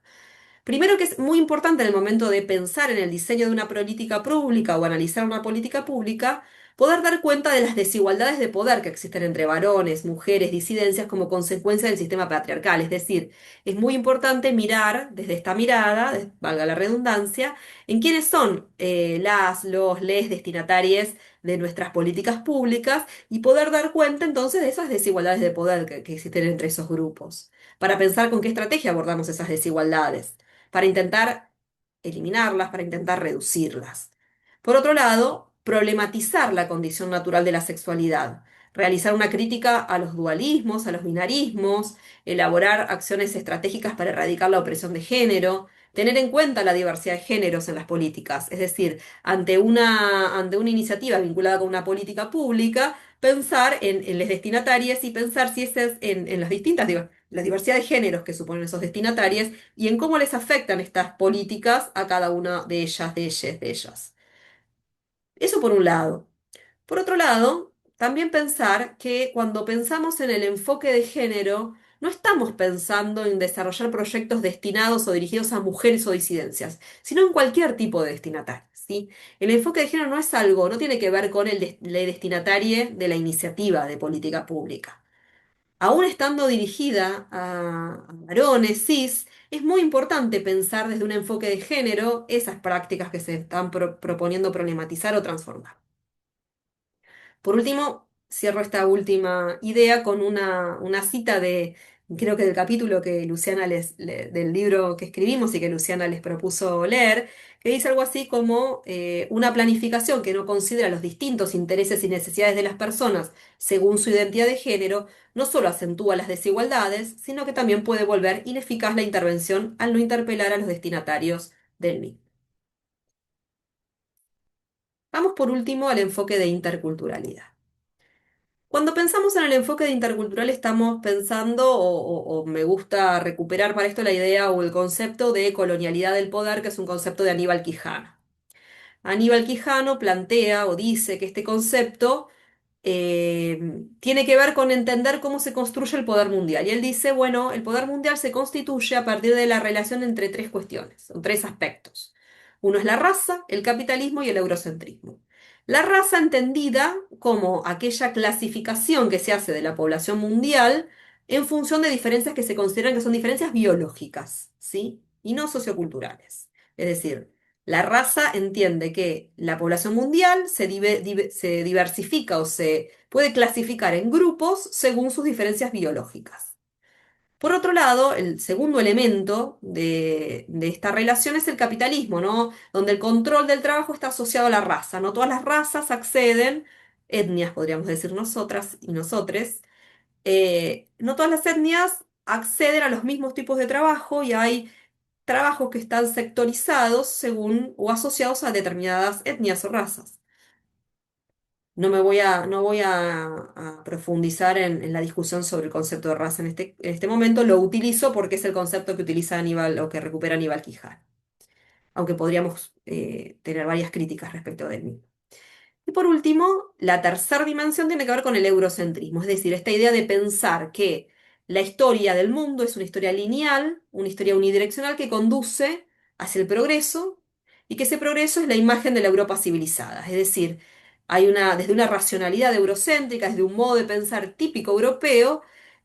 S1: primero que es muy importante en el momento de pensar en el diseño de una política pública o analizar una política pública, poder dar cuenta de las desigualdades de poder que existen entre varones, mujeres, disidencias como consecuencia del sistema patriarcal. Es decir, es muy importante mirar desde esta mirada, valga la redundancia, en quiénes son los les destinatarios de nuestras políticas públicas y poder dar cuenta entonces de esas desigualdades de poder que existen entre esos grupos, para pensar con qué estrategia abordamos esas desigualdades para intentar eliminarlas, para intentar reducirlas. Por otro lado, problematizar la condición natural de la sexualidad, realizar una crítica a los dualismos, a los binarismos, elaborar acciones estratégicas para erradicar la opresión de género, tener en cuenta la diversidad de géneros en las políticas, es decir, ante una iniciativa vinculada con una política pública, pensar en los destinatarios y pensar si ese es en las la diversidad de géneros que suponen esos destinatarios y en cómo les afectan estas políticas a cada una de ellas, de ellas, de ellas. Eso por un lado. Por otro lado, también pensar que cuando pensamos en el enfoque de género, no estamos pensando en desarrollar proyectos destinados o dirigidos a mujeres o disidencias, sino en cualquier tipo de destinatarios. ¿sí? El enfoque de género no es algo, no tiene que ver con la destinataria de la iniciativa de política pública. Aún estando dirigida a varones cis, es muy importante pensar desde un enfoque de género esas prácticas que se están proponiendo problematizar o transformar. Por último, cierro esta última idea con una cita creo que del capítulo que del libro que escribimos y que Luciana les propuso leer, que dice algo así como una planificación que no considera los distintos intereses y necesidades de las personas según su identidad de género, no solo acentúa las desigualdades, sino que también puede volver ineficaz la intervención al no interpelar a los destinatarios del mismo. Vamos por último al enfoque de interculturalidad. Cuando pensamos en el enfoque de intercultural estamos pensando, o me gusta recuperar para esto la idea o el concepto de colonialidad del poder, que es un concepto de Aníbal Quijano. Aníbal Quijano plantea o dice que este concepto tiene que ver con entender cómo se construye el poder mundial. Y él dice, bueno, el poder mundial se constituye a partir de la relación entre tres cuestiones, o tres aspectos. Uno es la raza, el capitalismo y el eurocentrismo. La raza entendida como aquella clasificación que se hace de la población mundial en función de diferencias que se consideran que son diferencias biológicas, ¿sí? Y no socioculturales. Es decir, la raza entiende que la población mundial se diversifica o se puede clasificar en grupos según sus diferencias biológicas. Por otro lado, el segundo elemento de esta relación es el capitalismo, ¿no? Donde el control del trabajo está asociado a la raza. No todas las razas acceden, etnias podríamos decir nosotras y nosotres, no todas las etnias acceden a los mismos tipos de trabajo y hay trabajos que están sectorizados según o asociados a determinadas etnias o razas. No voy a profundizar en la discusión sobre el concepto de raza en este momento, lo utilizo porque es el concepto que utiliza Aníbal o que recupera Aníbal Quijano, aunque podríamos tener varias críticas respecto de él. Y por último, la tercera dimensión tiene que ver con el eurocentrismo, es decir, esta idea de pensar que la historia del mundo es una historia lineal, una historia unidireccional que conduce hacia el progreso y que ese progreso es la imagen de la Europa civilizada. Es decir, desde una racionalidad eurocéntrica, desde un modo de pensar típico europeo,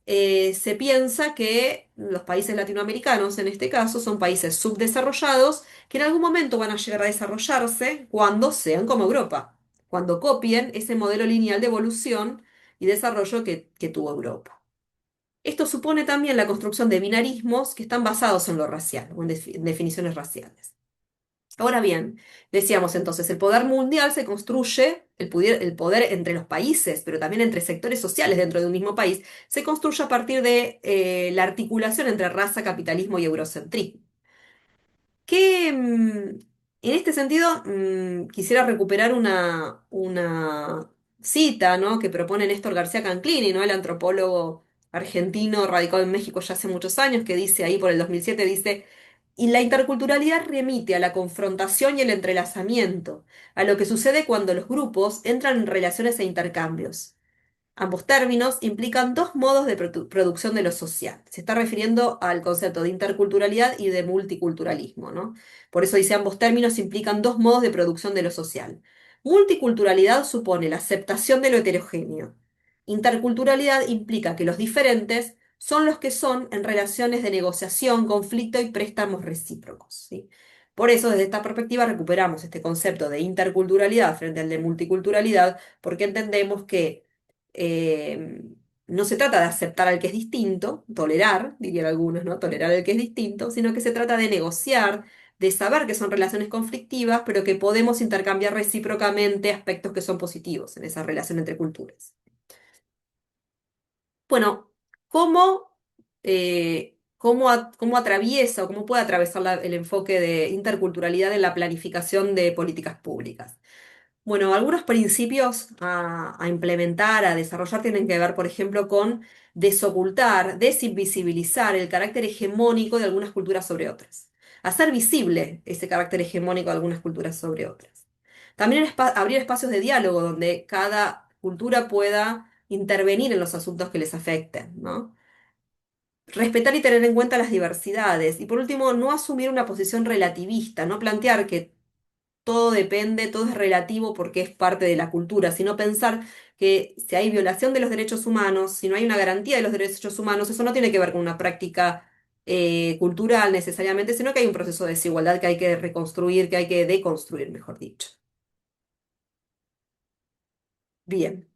S1: se piensa que los países latinoamericanos, en este caso, son países subdesarrollados que en algún momento van a llegar a desarrollarse cuando sean como Europa, cuando copien ese modelo lineal de evolución y desarrollo que tuvo Europa. Esto supone también la construcción de binarismos que están basados en lo racial o en definiciones raciales. Ahora bien, decíamos entonces, el poder mundial se construye, el poder entre los países, pero también entre sectores sociales dentro de un mismo país, se construye a partir de la articulación entre raza, capitalismo y eurocentrismo. En este sentido, quisiera recuperar una cita, ¿no? Que propone Néstor García Canclini, ¿no? El antropólogo argentino radicado en México ya hace muchos años, que dice ahí por el 2007, dice, y la interculturalidad remite a la confrontación y el entrelazamiento, a lo que sucede cuando los grupos entran en relaciones e intercambios. Ambos términos implican dos modos de producción de lo social. Se está refiriendo al concepto de interculturalidad y de multiculturalismo, ¿no? Por eso dice ambos términos implican dos modos de producción de lo social. Multiculturalidad supone la aceptación de lo heterogéneo. Interculturalidad implica que los diferentes son los que son en relaciones de negociación, conflicto y préstamos recíprocos, ¿sí? Por eso, desde esta perspectiva, recuperamos este concepto de interculturalidad frente al de multiculturalidad, porque entendemos que eh, no se trata de aceptar al que es distinto, tolerar, dirían algunos, ¿no? Tolerar al que es distinto, sino que se trata de negociar, de saber que son relaciones conflictivas, pero que podemos intercambiar recíprocamente aspectos que son positivos en esa relación entre culturas. Bueno, ¿cómo atraviesa o cómo puede atravesar el enfoque de interculturalidad en la planificación de políticas públicas? Bueno, algunos principios a implementar, a desarrollar, tienen que ver, por ejemplo, con desocultar, desinvisibilizar el carácter hegemónico de algunas culturas sobre otras. Hacer visible ese carácter hegemónico de algunas culturas sobre otras. También abrir espacios de diálogo donde cada cultura pueda intervenir en los asuntos que les afecten, ¿no? Respetar y tener en cuenta las diversidades. Y por último, no asumir una posición relativista, no plantear que todo depende, todo es relativo porque es parte de la cultura, sino pensar que si hay violación de los derechos humanos, si no hay una garantía de los derechos humanos, eso no tiene que ver con una práctica cultural necesariamente, sino que hay un proceso de desigualdad que hay que reconstruir, que hay que deconstruir, mejor dicho. Bien.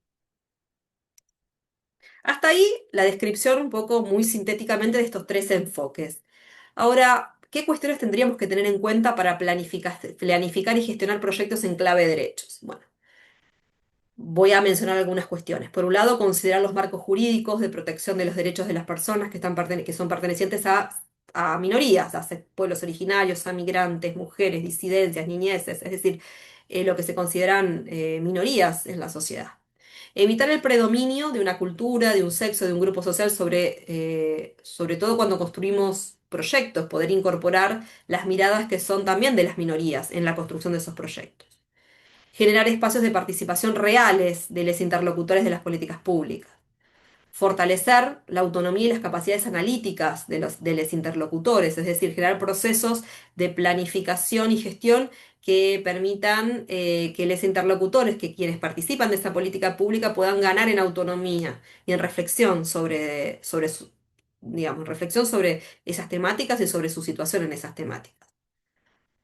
S1: Hasta ahí la descripción un poco muy sintéticamente de estos tres enfoques. Ahora, ¿qué cuestiones tendríamos que tener en cuenta para planificar y gestionar proyectos en clave de derechos? Bueno, voy a mencionar algunas cuestiones. Por un lado, considerar los marcos jurídicos de protección de los derechos de las personas que son pertenecientes a minorías, pueblos originarios, a migrantes, mujeres, disidencias, niñeces, es decir, lo que se consideran minorías en la sociedad. Evitar el predominio de una cultura, de un sexo, de un grupo social sobre todo cuando construimos proyectos, poder incorporar las miradas que son también de las minorías en la construcción de esos proyectos. Generar espacios de participación reales de los interlocutores de las políticas públicas. Fortalecer la autonomía y las capacidades analíticas de los interlocutores, es decir, generar procesos de planificación y gestión que permitan que los interlocutores, que quienes participan de esa política pública, puedan ganar en autonomía y en reflexión digamos, reflexión sobre esas temáticas y sobre su situación en esas temáticas.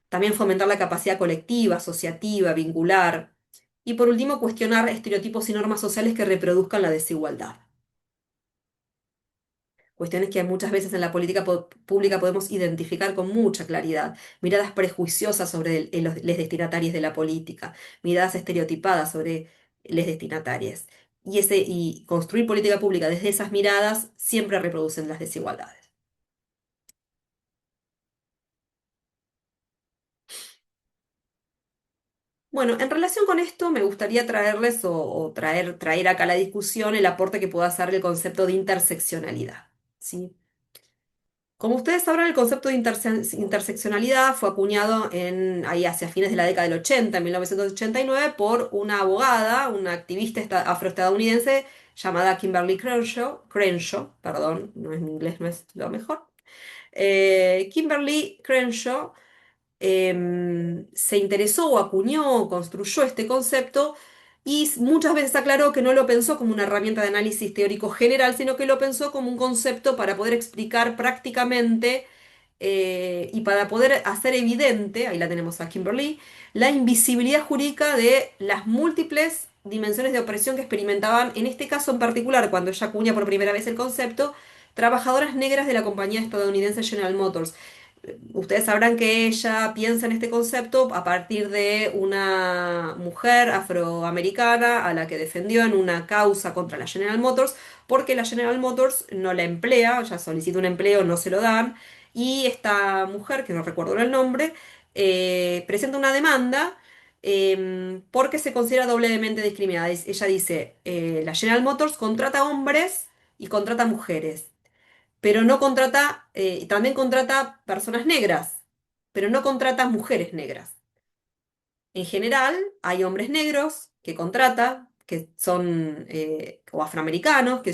S1: También fomentar la capacidad colectiva, asociativa, vincular. Y por último, cuestionar estereotipos y normas sociales que reproduzcan la desigualdad. Cuestiones que muchas veces en la política pública podemos identificar con mucha claridad. Miradas prejuiciosas sobre les destinatarios de la política, miradas estereotipadas sobre les destinatarios. Y construir política pública desde esas miradas siempre reproducen las desigualdades. Bueno, en relación con esto, me gustaría traerles traer acá a la discusión el aporte que pueda hacer el concepto de interseccionalidad. ¿Sí? Como ustedes sabrán, el concepto de interseccionalidad fue acuñado ahí hacia fines de la década del 80, en 1989, por una abogada, una activista afroestadounidense llamada Kimberly Crenshaw, perdón, no es mi inglés, no es lo mejor. Kimberly Crenshaw se interesó o acuñó, construyó este concepto y muchas veces aclaró que no lo pensó como una herramienta de análisis teórico general, sino que lo pensó como un concepto para poder explicar prácticamente y para poder hacer evidente, ahí la tenemos a Kimberly, la invisibilidad jurídica de las múltiples dimensiones de opresión que experimentaban, en este caso en particular, cuando ella acuña por primera vez el concepto, trabajadoras negras de la compañía estadounidense General Motors. Ustedes sabrán que ella piensa en este concepto a partir de una mujer afroamericana a la que defendió en una causa contra la General Motors, porque la General Motors no la emplea, ella solicita un empleo, no se lo dan, y esta mujer, que no recuerdo el nombre, presenta una demanda porque se considera doblemente discriminada. Ella dice, la General Motors contrata hombres y contrata mujeres pero no contrata, también contrata personas negras, pero no contrata mujeres negras. En general, hay hombres negros que contrata, que son, o afroamericanos, que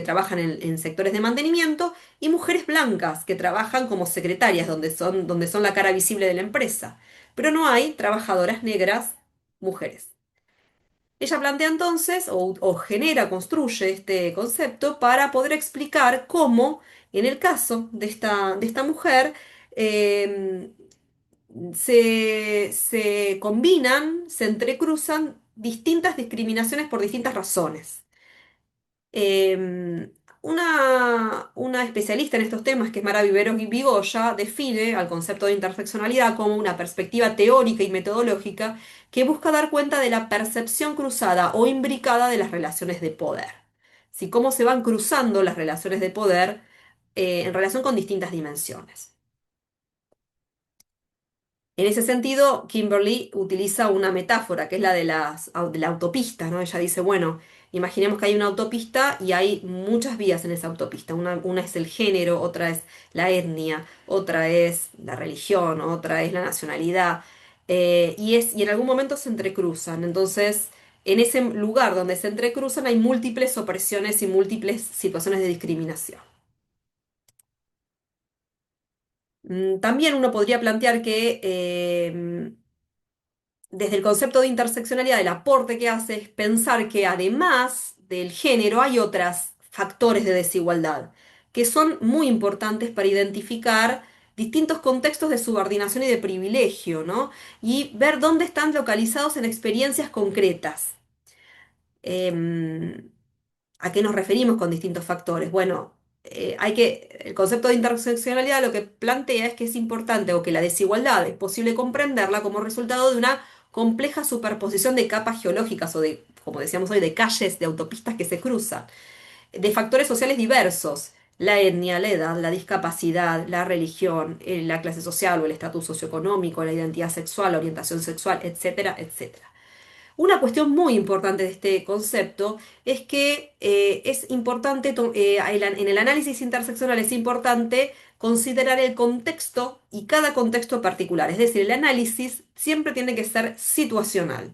S1: trabajan en sectores de mantenimiento, y mujeres blancas que trabajan como secretarias, donde son la cara visible de la empresa. Pero no hay trabajadoras negras mujeres. Ella plantea entonces, o genera, construye este concepto para poder explicar cómo, en el caso de esta mujer, eh, se combinan, se entrecruzan distintas discriminaciones por distintas razones. Una especialista en estos temas, que es Mara Viveros Vigoya, define al concepto de interseccionalidad como una perspectiva teórica y metodológica que busca dar cuenta de la percepción cruzada o imbricada de las relaciones de poder. ¿Sí? Cómo se van cruzando las relaciones de poder en relación con distintas dimensiones. En ese sentido, Kimberly utiliza una metáfora que es la de la autopista, ¿no? Ella dice, bueno, imaginemos que hay una autopista y hay muchas vías en esa autopista. Una es el género, otra es la etnia, otra es la religión, otra es la nacionalidad, y en algún momento se entrecruzan. Entonces, en ese lugar donde se entrecruzan hay múltiples opresiones y múltiples situaciones de discriminación. También uno podría plantear que desde el concepto de interseccionalidad, el aporte que hace es pensar que además del género hay otros factores de desigualdad que son muy importantes para identificar distintos contextos de subordinación y de privilegio, ¿no? Y ver dónde están localizados en experiencias concretas. Em, ¿A qué nos referimos con distintos factores? Bueno, el concepto de interseccionalidad lo que plantea es que es importante o que la desigualdad es posible comprenderla como resultado de una compleja superposición de capas geológicas o de, como decíamos hoy, de calles, de autopistas que se cruzan, de factores sociales diversos. La etnia, la edad, la discapacidad, la religión, la clase social o el estatus socioeconómico, la identidad sexual, la orientación sexual, etcétera, etcétera. Una cuestión muy importante de este concepto es que es importante, en el análisis interseccional es importante considerar el contexto y cada contexto particular. Es decir, el análisis siempre tiene que ser situacional.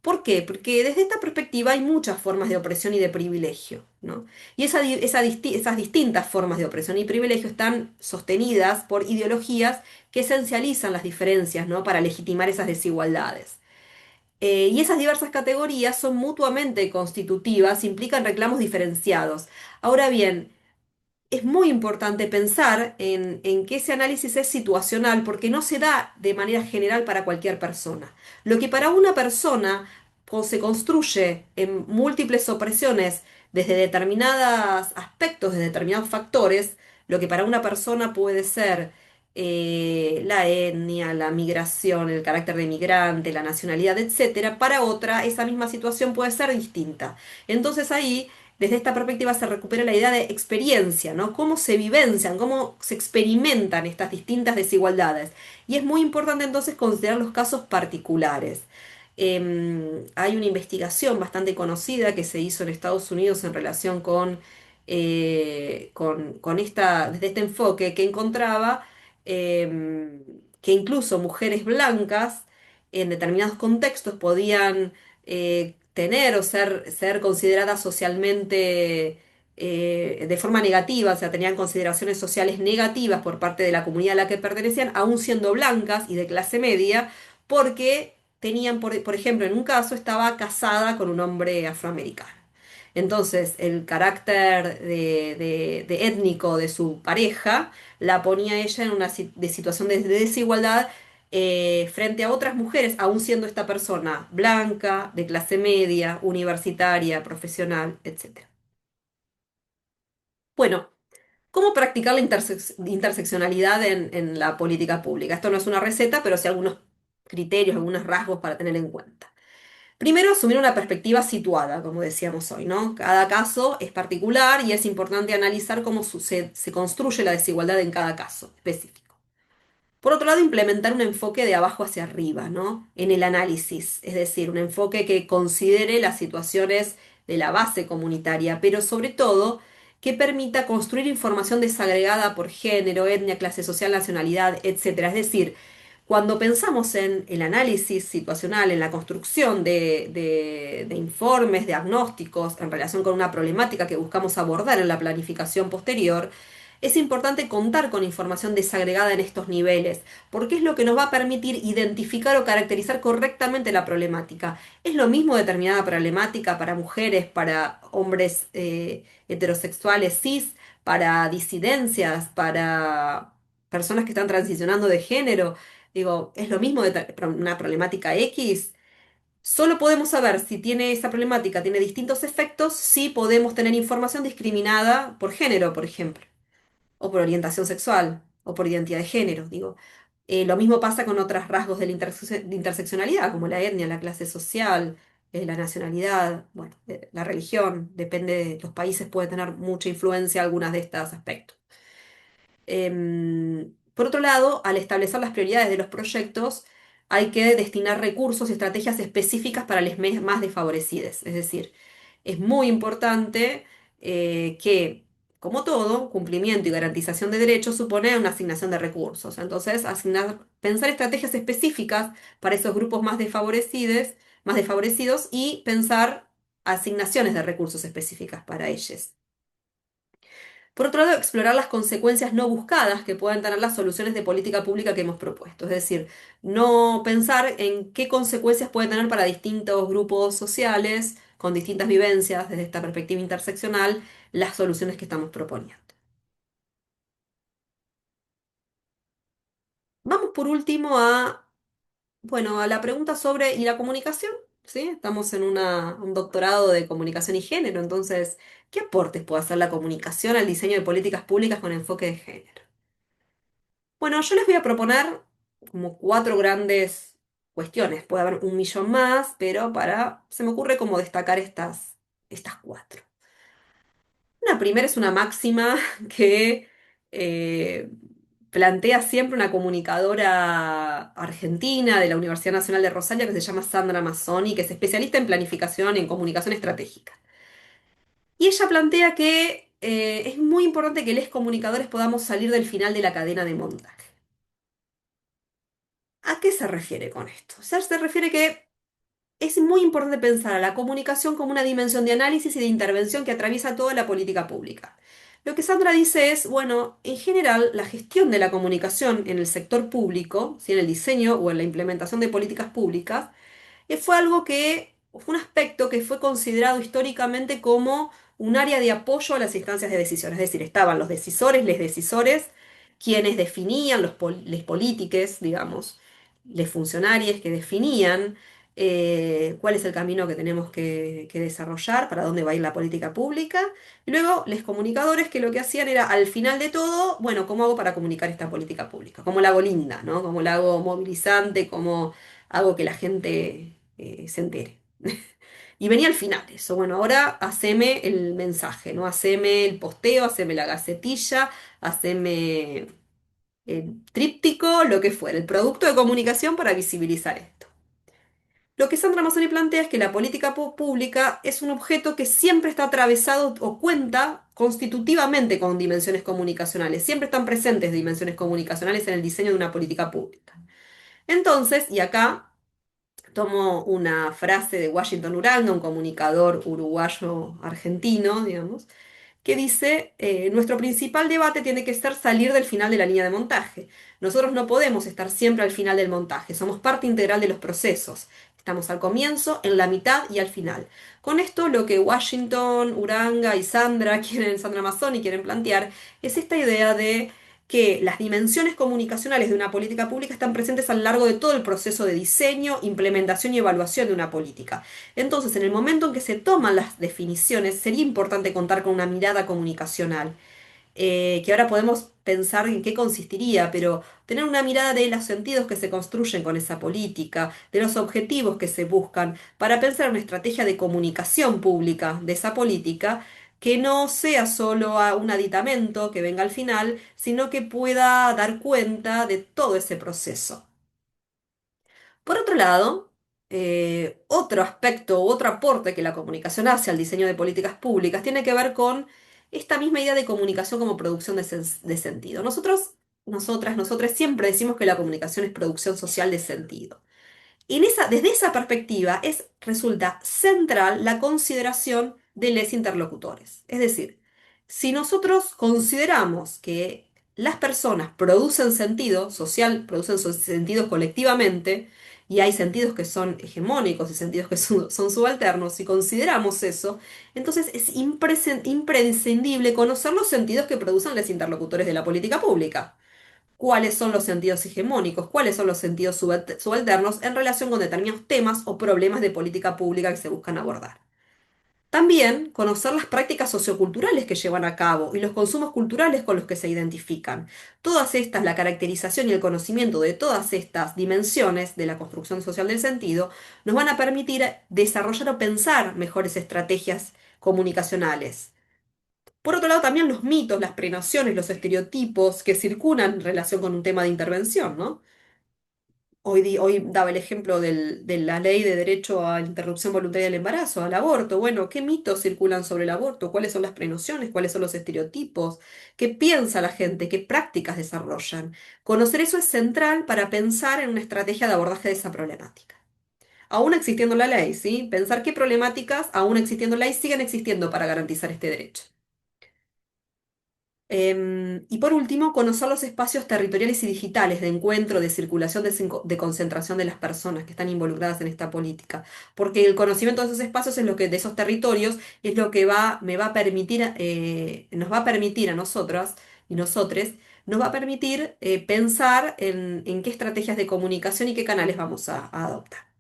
S1: ¿Por qué? Porque desde esta perspectiva hay muchas formas de opresión y de privilegio, ¿no? Y esas distintas formas de opresión y privilegio están sostenidas por ideologías que esencializan las diferencias, ¿no? Para legitimar esas desigualdades. Y esas diversas categorías son mutuamente constitutivas, implican reclamos diferenciados. Ahora bien, es muy importante pensar en que ese análisis es situacional porque no se da de manera general para cualquier persona. Lo que para una persona se construye en múltiples opresiones desde determinados aspectos, desde determinados factores, lo que para una persona puede ser la etnia, la migración, el carácter de migrante, la nacionalidad, etcétera, para otra esa misma situación puede ser distinta. Entonces ahí desde esta perspectiva se recupera la idea de experiencia, ¿no? Cómo se vivencian, cómo se experimentan estas distintas desigualdades. Y es muy importante entonces considerar los casos particulares. Hay una investigación bastante conocida que se hizo en Estados Unidos en relación desde este enfoque que encontraba que incluso mujeres blancas en determinados contextos podían tener o ser consideradas socialmente de forma negativa, o sea, tenían consideraciones sociales negativas por parte de la comunidad a la que pertenecían, aún siendo blancas y de clase media, porque tenían, por ejemplo, en un caso estaba casada con un hombre afroamericano. Entonces, el carácter de étnico de su pareja la ponía ella en una situación de desigualdad frente a otras mujeres, aún siendo esta persona blanca, de clase media, universitaria, profesional, etcétera. Bueno, ¿cómo practicar la interseccionalidad en la política pública? Esto no es una receta, pero sí algunos criterios, algunos rasgos para tener en cuenta. Primero, asumir una perspectiva situada, como decíamos hoy, ¿no? Cada caso es particular y es importante analizar cómo se construye la desigualdad en cada caso específico. Por otro lado, implementar un enfoque de abajo hacia arriba, ¿no? En el análisis, es decir, un enfoque que considere las situaciones de la base comunitaria, pero sobre todo que permita construir información desagregada por género, etnia, clase social, nacionalidad, etcétera. Es decir, cuando pensamos en el análisis situacional, en la construcción de informes, diagnósticos en relación con una problemática que buscamos abordar en la planificación posterior, es importante contar con información desagregada en estos niveles, porque es lo que nos va a permitir identificar o caracterizar correctamente la problemática. Es lo mismo determinada problemática para mujeres, para hombres heterosexuales cis, para disidencias, para personas que están transicionando de género. Digo, es lo mismo una problemática X. Solo podemos saber si tiene esa problemática, tiene distintos efectos, si podemos tener información discriminada por género, por ejemplo o por orientación sexual, o por identidad de género, digo. Lo mismo pasa con otros rasgos de la de interseccionalidad, como la etnia, la clase social, la nacionalidad, bueno, la religión, depende de los países, puede tener mucha influencia algunas de estos aspectos. Por otro lado, al establecer las prioridades de los proyectos, hay que destinar recursos y estrategias específicas para los más desfavorecidos. Es decir, es muy importante que, como todo, cumplimiento y garantización de derechos supone una asignación de recursos. Entonces, pensar estrategias específicas para esos grupos más desfavorecidos y pensar asignaciones de recursos específicas para ellos. Por otro lado, explorar las consecuencias no buscadas que puedan tener las soluciones de política pública que hemos propuesto. Es decir, no pensar en qué consecuencias puede tener para distintos grupos sociales, con distintas vivencias, desde esta perspectiva interseccional, las soluciones que estamos proponiendo. Vamos por último a, bueno, a la pregunta sobre, ¿y la comunicación? ¿Sí? Estamos en un doctorado de comunicación y género, entonces, ¿qué aportes puede hacer la comunicación al diseño de políticas públicas con enfoque de género? Bueno, yo les voy a proponer como cuatro grandes cuestiones. Puede haber un millón más, pero se me ocurre como destacar estas cuatro. La primera es una máxima que eh, plantea siempre una comunicadora argentina de la Universidad Nacional de Rosario que se llama Sandra Mazzoni, que es especialista en planificación en comunicación estratégica. Y ella plantea que es muy importante que los comunicadores podamos salir del final de la cadena de montaje. ¿A qué se refiere con esto? O sea, se refiere que es muy importante pensar a la comunicación como una dimensión de análisis y de intervención que atraviesa toda la política pública. Lo que Sandra dice es, bueno, en general, la gestión de la comunicación en el sector público, si en el diseño o en la implementación de políticas públicas, fue algo que, fue un aspecto que fue considerado históricamente como un área de apoyo a las instancias de decisión. Es decir, estaban los decisores, les decisores, quienes definían, les polítiques, digamos, les funcionarios que definían cuál es el camino que tenemos que desarrollar, para dónde va a ir la política pública. Y luego, los comunicadores que lo que hacían era, al final de todo, bueno, ¿cómo hago para comunicar esta política pública? ¿Cómo la hago linda, ¿no? ¿Cómo la hago movilizante? ¿Cómo hago que la gente se entere? Y venía al final eso, bueno, ahora haceme el mensaje, ¿no? Haceme el posteo, haceme la gacetilla, haceme el tríptico, lo que fuera, el producto de comunicación para visibilizar esto. Lo que Sandra Mazzoni plantea es que la política pública es un objeto que siempre está atravesado o cuenta constitutivamente con dimensiones comunicacionales, siempre están presentes dimensiones comunicacionales en el diseño de una política pública. Entonces, y acá tomo una frase de Washington Uranga, un comunicador uruguayo argentino, digamos, que dice, nuestro principal debate tiene que ser salir del final de la línea de montaje. Nosotros no podemos estar siempre al final del montaje, somos parte integral de los procesos. Estamos al comienzo, en la mitad y al final. Con esto, lo que Washington, Uranga y Sandra Mazzoni quieren plantear es esta idea de que las dimensiones comunicacionales de una política pública están presentes a lo largo de todo el proceso de diseño, implementación y evaluación de una política. Entonces, en el momento en que se toman las definiciones, sería importante contar con una mirada comunicacional, que ahora podemos pensar en qué consistiría, pero tener una mirada de los sentidos que se construyen con esa política, de los objetivos que se buscan, para pensar una estrategia de comunicación pública de esa política que no sea solo un aditamento que venga al final, sino que pueda dar cuenta de todo ese proceso. Por otro lado, otro aspecto u otro aporte que la comunicación hace al diseño de políticas públicas tiene que ver con esta misma idea de comunicación como producción de sentido. Nosotras siempre decimos que la comunicación es producción social de sentido. Desde esa perspectiva resulta central la consideración de los interlocutores. Es decir, si nosotros consideramos que las personas producen sentido social, producen sentido colectivamente, y hay sentidos que son hegemónicos y sentidos que son subalternos, si consideramos eso, entonces es imprescindible conocer los sentidos que producen los interlocutores de la política pública, cuáles son los sentidos hegemónicos, cuáles son los sentidos subalternos en relación con determinados temas o problemas de política pública que se buscan abordar. También conocer las prácticas socioculturales que llevan a cabo y los consumos culturales con los que se identifican. Todas estas, la caracterización y el conocimiento de todas estas dimensiones de la construcción social del sentido, nos van a permitir desarrollar o pensar mejores estrategias comunicacionales. Por otro lado, también los mitos, las prenociones, los estereotipos que circulan en relación con un tema de intervención, ¿no? Hoy daba el ejemplo de la ley de derecho a la interrupción voluntaria del embarazo, al aborto. Bueno, ¿qué mitos circulan sobre el aborto? ¿Cuáles son las prenociones? ¿Cuáles son los estereotipos? ¿Qué piensa la gente? ¿Qué prácticas desarrollan? Conocer eso es central para pensar en una estrategia de abordaje de esa problemática. Aún existiendo la ley, ¿sí? Pensar qué problemáticas, aún existiendo la ley, siguen existiendo para garantizar este derecho. Y por último, conocer los espacios territoriales y digitales de encuentro, de circulación, de concentración de las personas que están involucradas en esta política. Porque el conocimiento de esos espacios es lo que, de esos territorios, es lo que me va a permitir, nos va a permitir a nosotras y nosotres, nos va a permitir pensar en qué estrategias de comunicación y qué canales vamos a adoptar.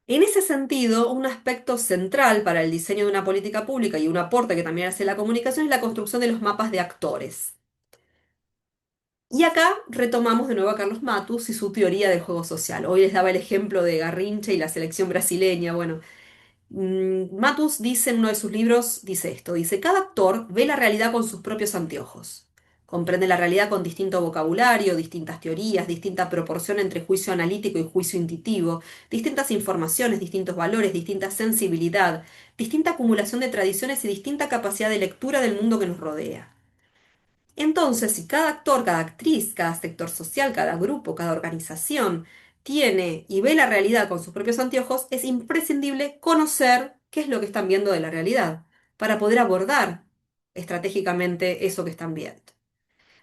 S1: En ese sentido, un aspecto central para el diseño de una política pública y un aporte que también hace la comunicación es la construcción de los mapas de actores. Y acá retomamos de nuevo a Carlos Matus y su teoría del juego social. Hoy les daba el ejemplo de Garrincha y la selección brasileña. Bueno, Matus dice en uno de sus libros, dice esto, dice, cada actor ve la realidad con sus propios anteojos. Comprende la realidad con distinto vocabulario, distintas teorías, distinta proporción entre juicio analítico y juicio intuitivo, distintas informaciones, distintos valores, distinta sensibilidad, distinta acumulación de tradiciones y distinta capacidad de lectura del mundo que nos rodea. Entonces, si cada actor, cada actriz, cada sector social, cada grupo, cada organización tiene y ve la realidad con sus propios anteojos, es imprescindible conocer qué es lo que están viendo de la realidad para poder abordar estratégicamente eso que están viendo.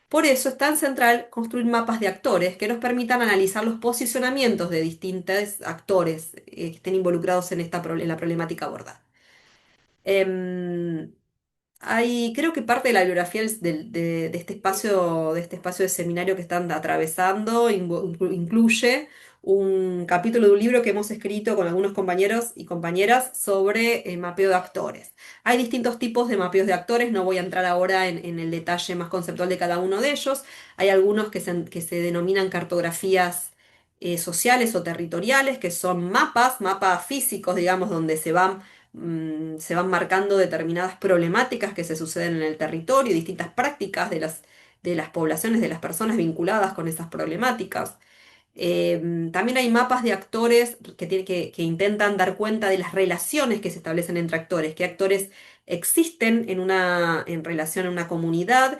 S1: Por eso es tan central construir mapas de actores que nos permitan analizar los posicionamientos de distintos actores que estén involucrados en en la problemática abordada. Em, creo que parte de la bibliografía de este espacio de seminario que están atravesando incluye un capítulo de un libro que hemos escrito con algunos compañeros y compañeras sobre mapeo de actores. Hay distintos tipos de mapeos de actores, no voy a entrar ahora en el detalle más conceptual de cada uno de ellos. Hay algunos que se denominan cartografías sociales o territoriales, que son mapas físicos, digamos, donde se van marcando determinadas problemáticas que se suceden en el territorio, distintas prácticas de las poblaciones, de las personas vinculadas con esas problemáticas. También hay mapas de actores que intentan dar cuenta de las relaciones que se establecen entre actores, qué actores existen en relación a una comunidad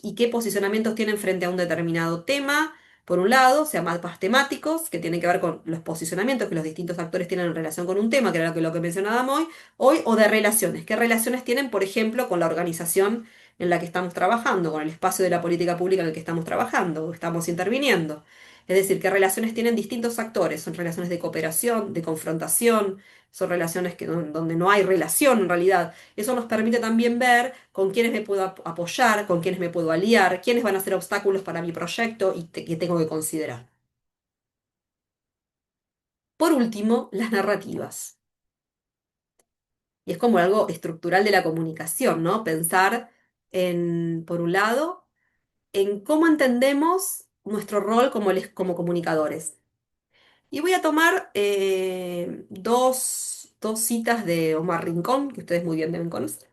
S1: y qué posicionamientos tienen frente a un determinado tema. Por un lado, o sea, mapas temáticos que tienen que ver con los posicionamientos que los distintos actores tienen en relación con un tema, que era lo que mencionábamos hoy, o de relaciones. ¿Qué relaciones tienen, por ejemplo, con la organización en la que estamos trabajando, con el espacio de la política pública en el que estamos trabajando o estamos interviniendo? Es decir, qué relaciones tienen distintos actores. Son relaciones de cooperación, de confrontación, son relaciones donde no hay relación en realidad. Eso nos permite también ver con quiénes me puedo apoyar, con quiénes me puedo aliar, quiénes van a ser obstáculos para mi proyecto y que tengo que considerar. Por último, las narrativas. Y es como algo estructural de la comunicación, ¿no? Pensar por un lado, en cómo entendemos nuestro rol como comunicadores. Y voy a tomar dos citas de Omar Rincón, que ustedes muy bien deben conocer.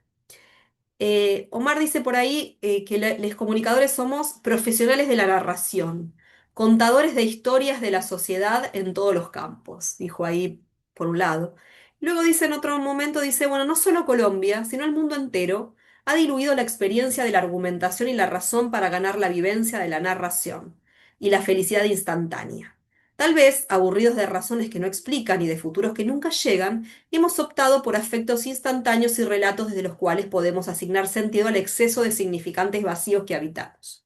S1: Omar dice por ahí que los comunicadores somos profesionales de la narración, contadores de historias de la sociedad en todos los campos, dijo ahí por un lado. Luego dice en otro momento, dice, bueno, no solo Colombia, sino el mundo entero ha diluido la experiencia de la argumentación y la razón para ganar la vivencia de la narración y la felicidad instantánea. Tal vez, aburridos de razones que no explican y de futuros que nunca llegan, hemos optado por afectos instantáneos y relatos desde los cuales podemos asignar sentido al exceso de significantes vacíos que habitamos.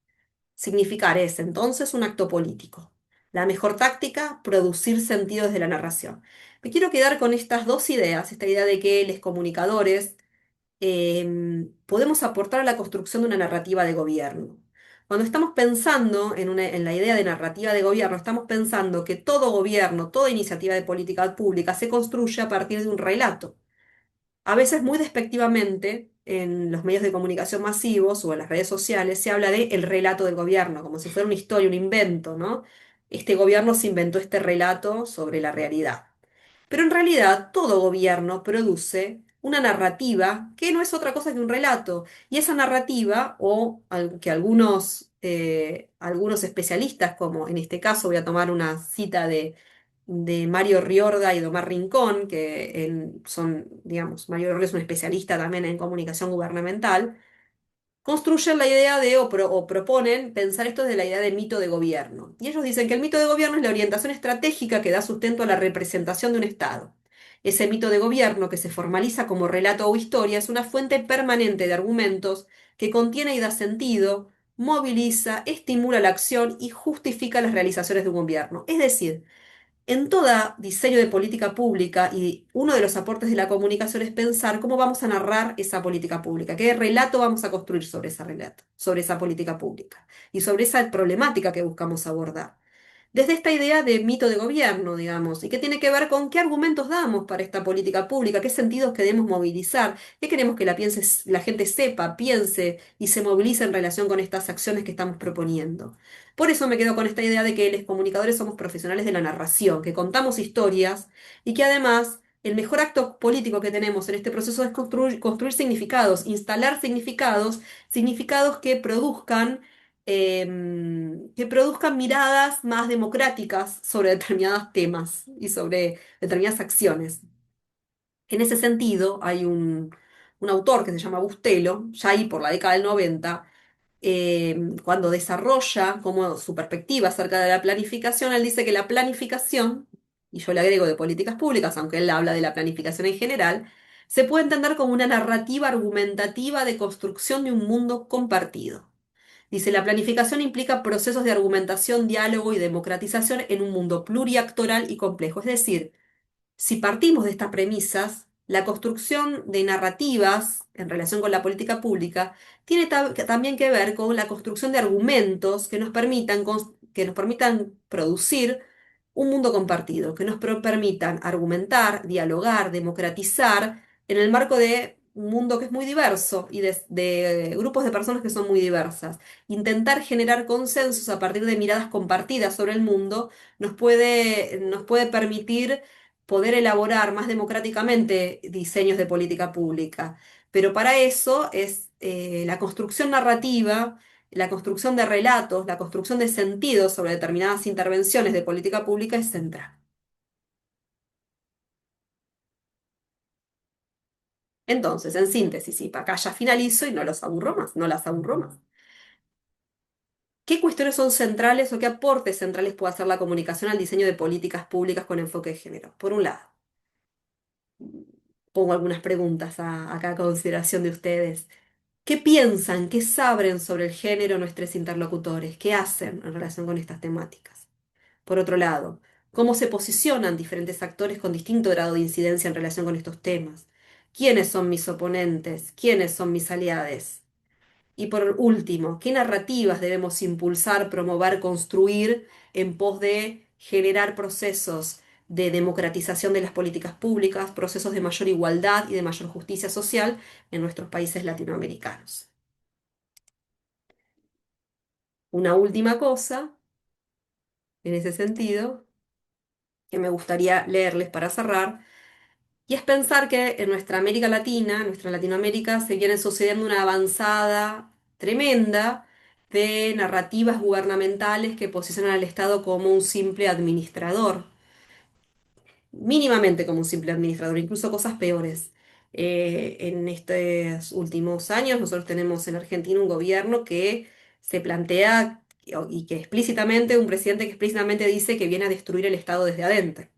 S1: Significar es, entonces, un acto político. La mejor táctica, producir sentido desde la narración. Me quiero quedar con estas dos ideas, esta idea de que los comunicadores podemos aportar a la construcción de una narrativa de gobierno. Cuando estamos pensando en la idea de narrativa de gobierno, estamos pensando que todo gobierno, toda iniciativa de política pública se construye a partir de un relato. A veces muy despectivamente, en los medios de comunicación masivos o en las redes sociales, se habla de el relato del gobierno, como si fuera una historia, un invento, ¿no? Este gobierno se inventó este relato sobre la realidad. Pero en realidad todo gobierno produce una narrativa que no es otra cosa que un relato. Y esa narrativa, que algunos especialistas, como en este caso voy a tomar una cita de Mario Riorda y de Omar Rincón, son, digamos, Mario Riorda es un especialista también en comunicación gubernamental, construyen la idea o proponen pensar esto desde la idea del mito de gobierno. Y ellos dicen que el mito de gobierno es la orientación estratégica que da sustento a la representación de un Estado. Ese mito de gobierno que se formaliza como relato o historia es una fuente permanente de argumentos que contiene y da sentido, moviliza, estimula la acción y justifica las realizaciones de un gobierno. Es decir, en todo diseño de política pública, y uno de los aportes de la comunicación es pensar cómo vamos a narrar esa política pública, qué relato vamos a construir sobre ese relato, sobre esa política pública y sobre esa problemática que buscamos abordar. Desde esta idea de mito de gobierno, digamos, y que tiene que ver con qué argumentos damos para esta política pública, qué sentidos queremos movilizar, qué queremos que la gente sepa, piense y se movilice en relación con estas acciones que estamos proponiendo. Por eso me quedo con esta idea de que los comunicadores somos profesionales de la narración, que contamos historias y que además el mejor acto político que tenemos en este proceso es construir significados, instalar significados, significados que produzcan miradas más democráticas sobre determinados temas y sobre determinadas acciones. En ese sentido, hay un autor que se llama Bustelo, ya ahí por la década del 90, cuando desarrolla como su perspectiva acerca de la planificación, él dice que la planificación, y yo le agrego de políticas públicas, aunque él habla de la planificación en general, se puede entender como una narrativa argumentativa de construcción de un mundo compartido. Dice, la planificación implica procesos de argumentación, diálogo y democratización en un mundo pluriactoral y complejo. Es decir, si partimos de estas premisas, la construcción de narrativas en relación con la política pública tiene también que ver con la construcción de argumentos que nos permitan producir un mundo compartido, que nos permitan argumentar, dialogar, democratizar en el marco de un mundo que es muy diverso y de grupos de personas que son muy diversas. Intentar generar consensos a partir de miradas compartidas sobre el mundo nos puede permitir poder elaborar más democráticamente diseños de política pública. Pero para eso es la construcción narrativa, la construcción de relatos, la construcción de sentidos sobre determinadas intervenciones de política pública es central. Entonces, en síntesis, y para acá ya finalizo y no los aburro más, no las aburro más. ¿Qué cuestiones son centrales o qué aportes centrales puede hacer la comunicación al diseño de políticas públicas con enfoque de género? Por un lado, pongo algunas preguntas acá a consideración de ustedes. ¿Qué piensan, qué saben sobre el género nuestros interlocutores? ¿Qué hacen en relación con estas temáticas? Por otro lado, ¿cómo se posicionan diferentes actores con distinto grado de incidencia en relación con estos temas? ¿Quiénes son mis oponentes? ¿Quiénes son mis aliados? Y por último, ¿qué narrativas debemos impulsar, promover, construir en pos de generar procesos de democratización de las políticas públicas, procesos de mayor igualdad y de mayor justicia social en nuestros países latinoamericanos? Una última cosa, en ese sentido, que me gustaría leerles para cerrar, y es pensar que en nuestra América Latina, en nuestra Latinoamérica, se viene sucediendo una avanzada tremenda de narrativas gubernamentales que posicionan al Estado como un simple administrador, mínimamente como un simple administrador, incluso cosas peores. En estos últimos años nosotros tenemos en Argentina un gobierno que se plantea y que explícitamente, un presidente que explícitamente dice que viene a destruir el Estado desde adentro.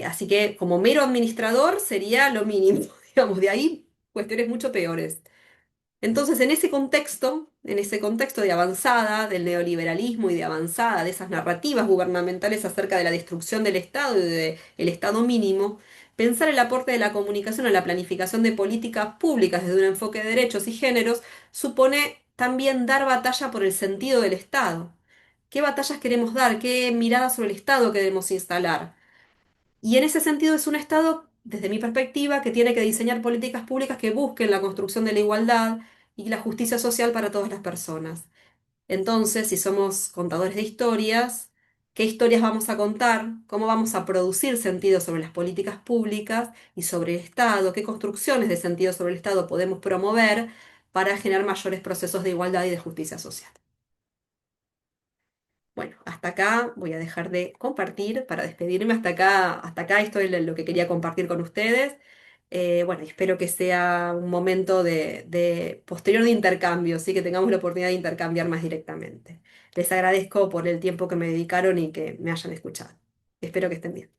S1: Así que como mero administrador sería lo mínimo, digamos, de ahí cuestiones mucho peores. Entonces, en ese contexto de avanzada del neoliberalismo y de avanzada de esas narrativas gubernamentales acerca de la destrucción del Estado y del Estado mínimo, pensar el aporte de la comunicación a la planificación de políticas públicas desde un enfoque de derechos y géneros supone también dar batalla por el sentido del Estado. ¿Qué batallas queremos dar? ¿Qué mirada sobre el Estado queremos instalar? Y en ese sentido es un Estado, desde mi perspectiva, que tiene que diseñar políticas públicas que busquen la construcción de la igualdad y la justicia social para todas las personas. Entonces, si somos contadores de historias, ¿qué historias vamos a contar? ¿Cómo vamos a producir sentido sobre las políticas públicas y sobre el Estado? ¿Qué construcciones de sentido sobre el Estado podemos promover para generar mayores procesos de igualdad y de justicia social? Bueno, hasta acá voy a dejar de compartir para despedirme. Hasta acá esto es lo que quería compartir con ustedes. Bueno, espero que sea un momento de posterior de intercambio, sí que tengamos la oportunidad de intercambiar más directamente. Les agradezco por el tiempo que me dedicaron y que me hayan escuchado. Espero que estén bien.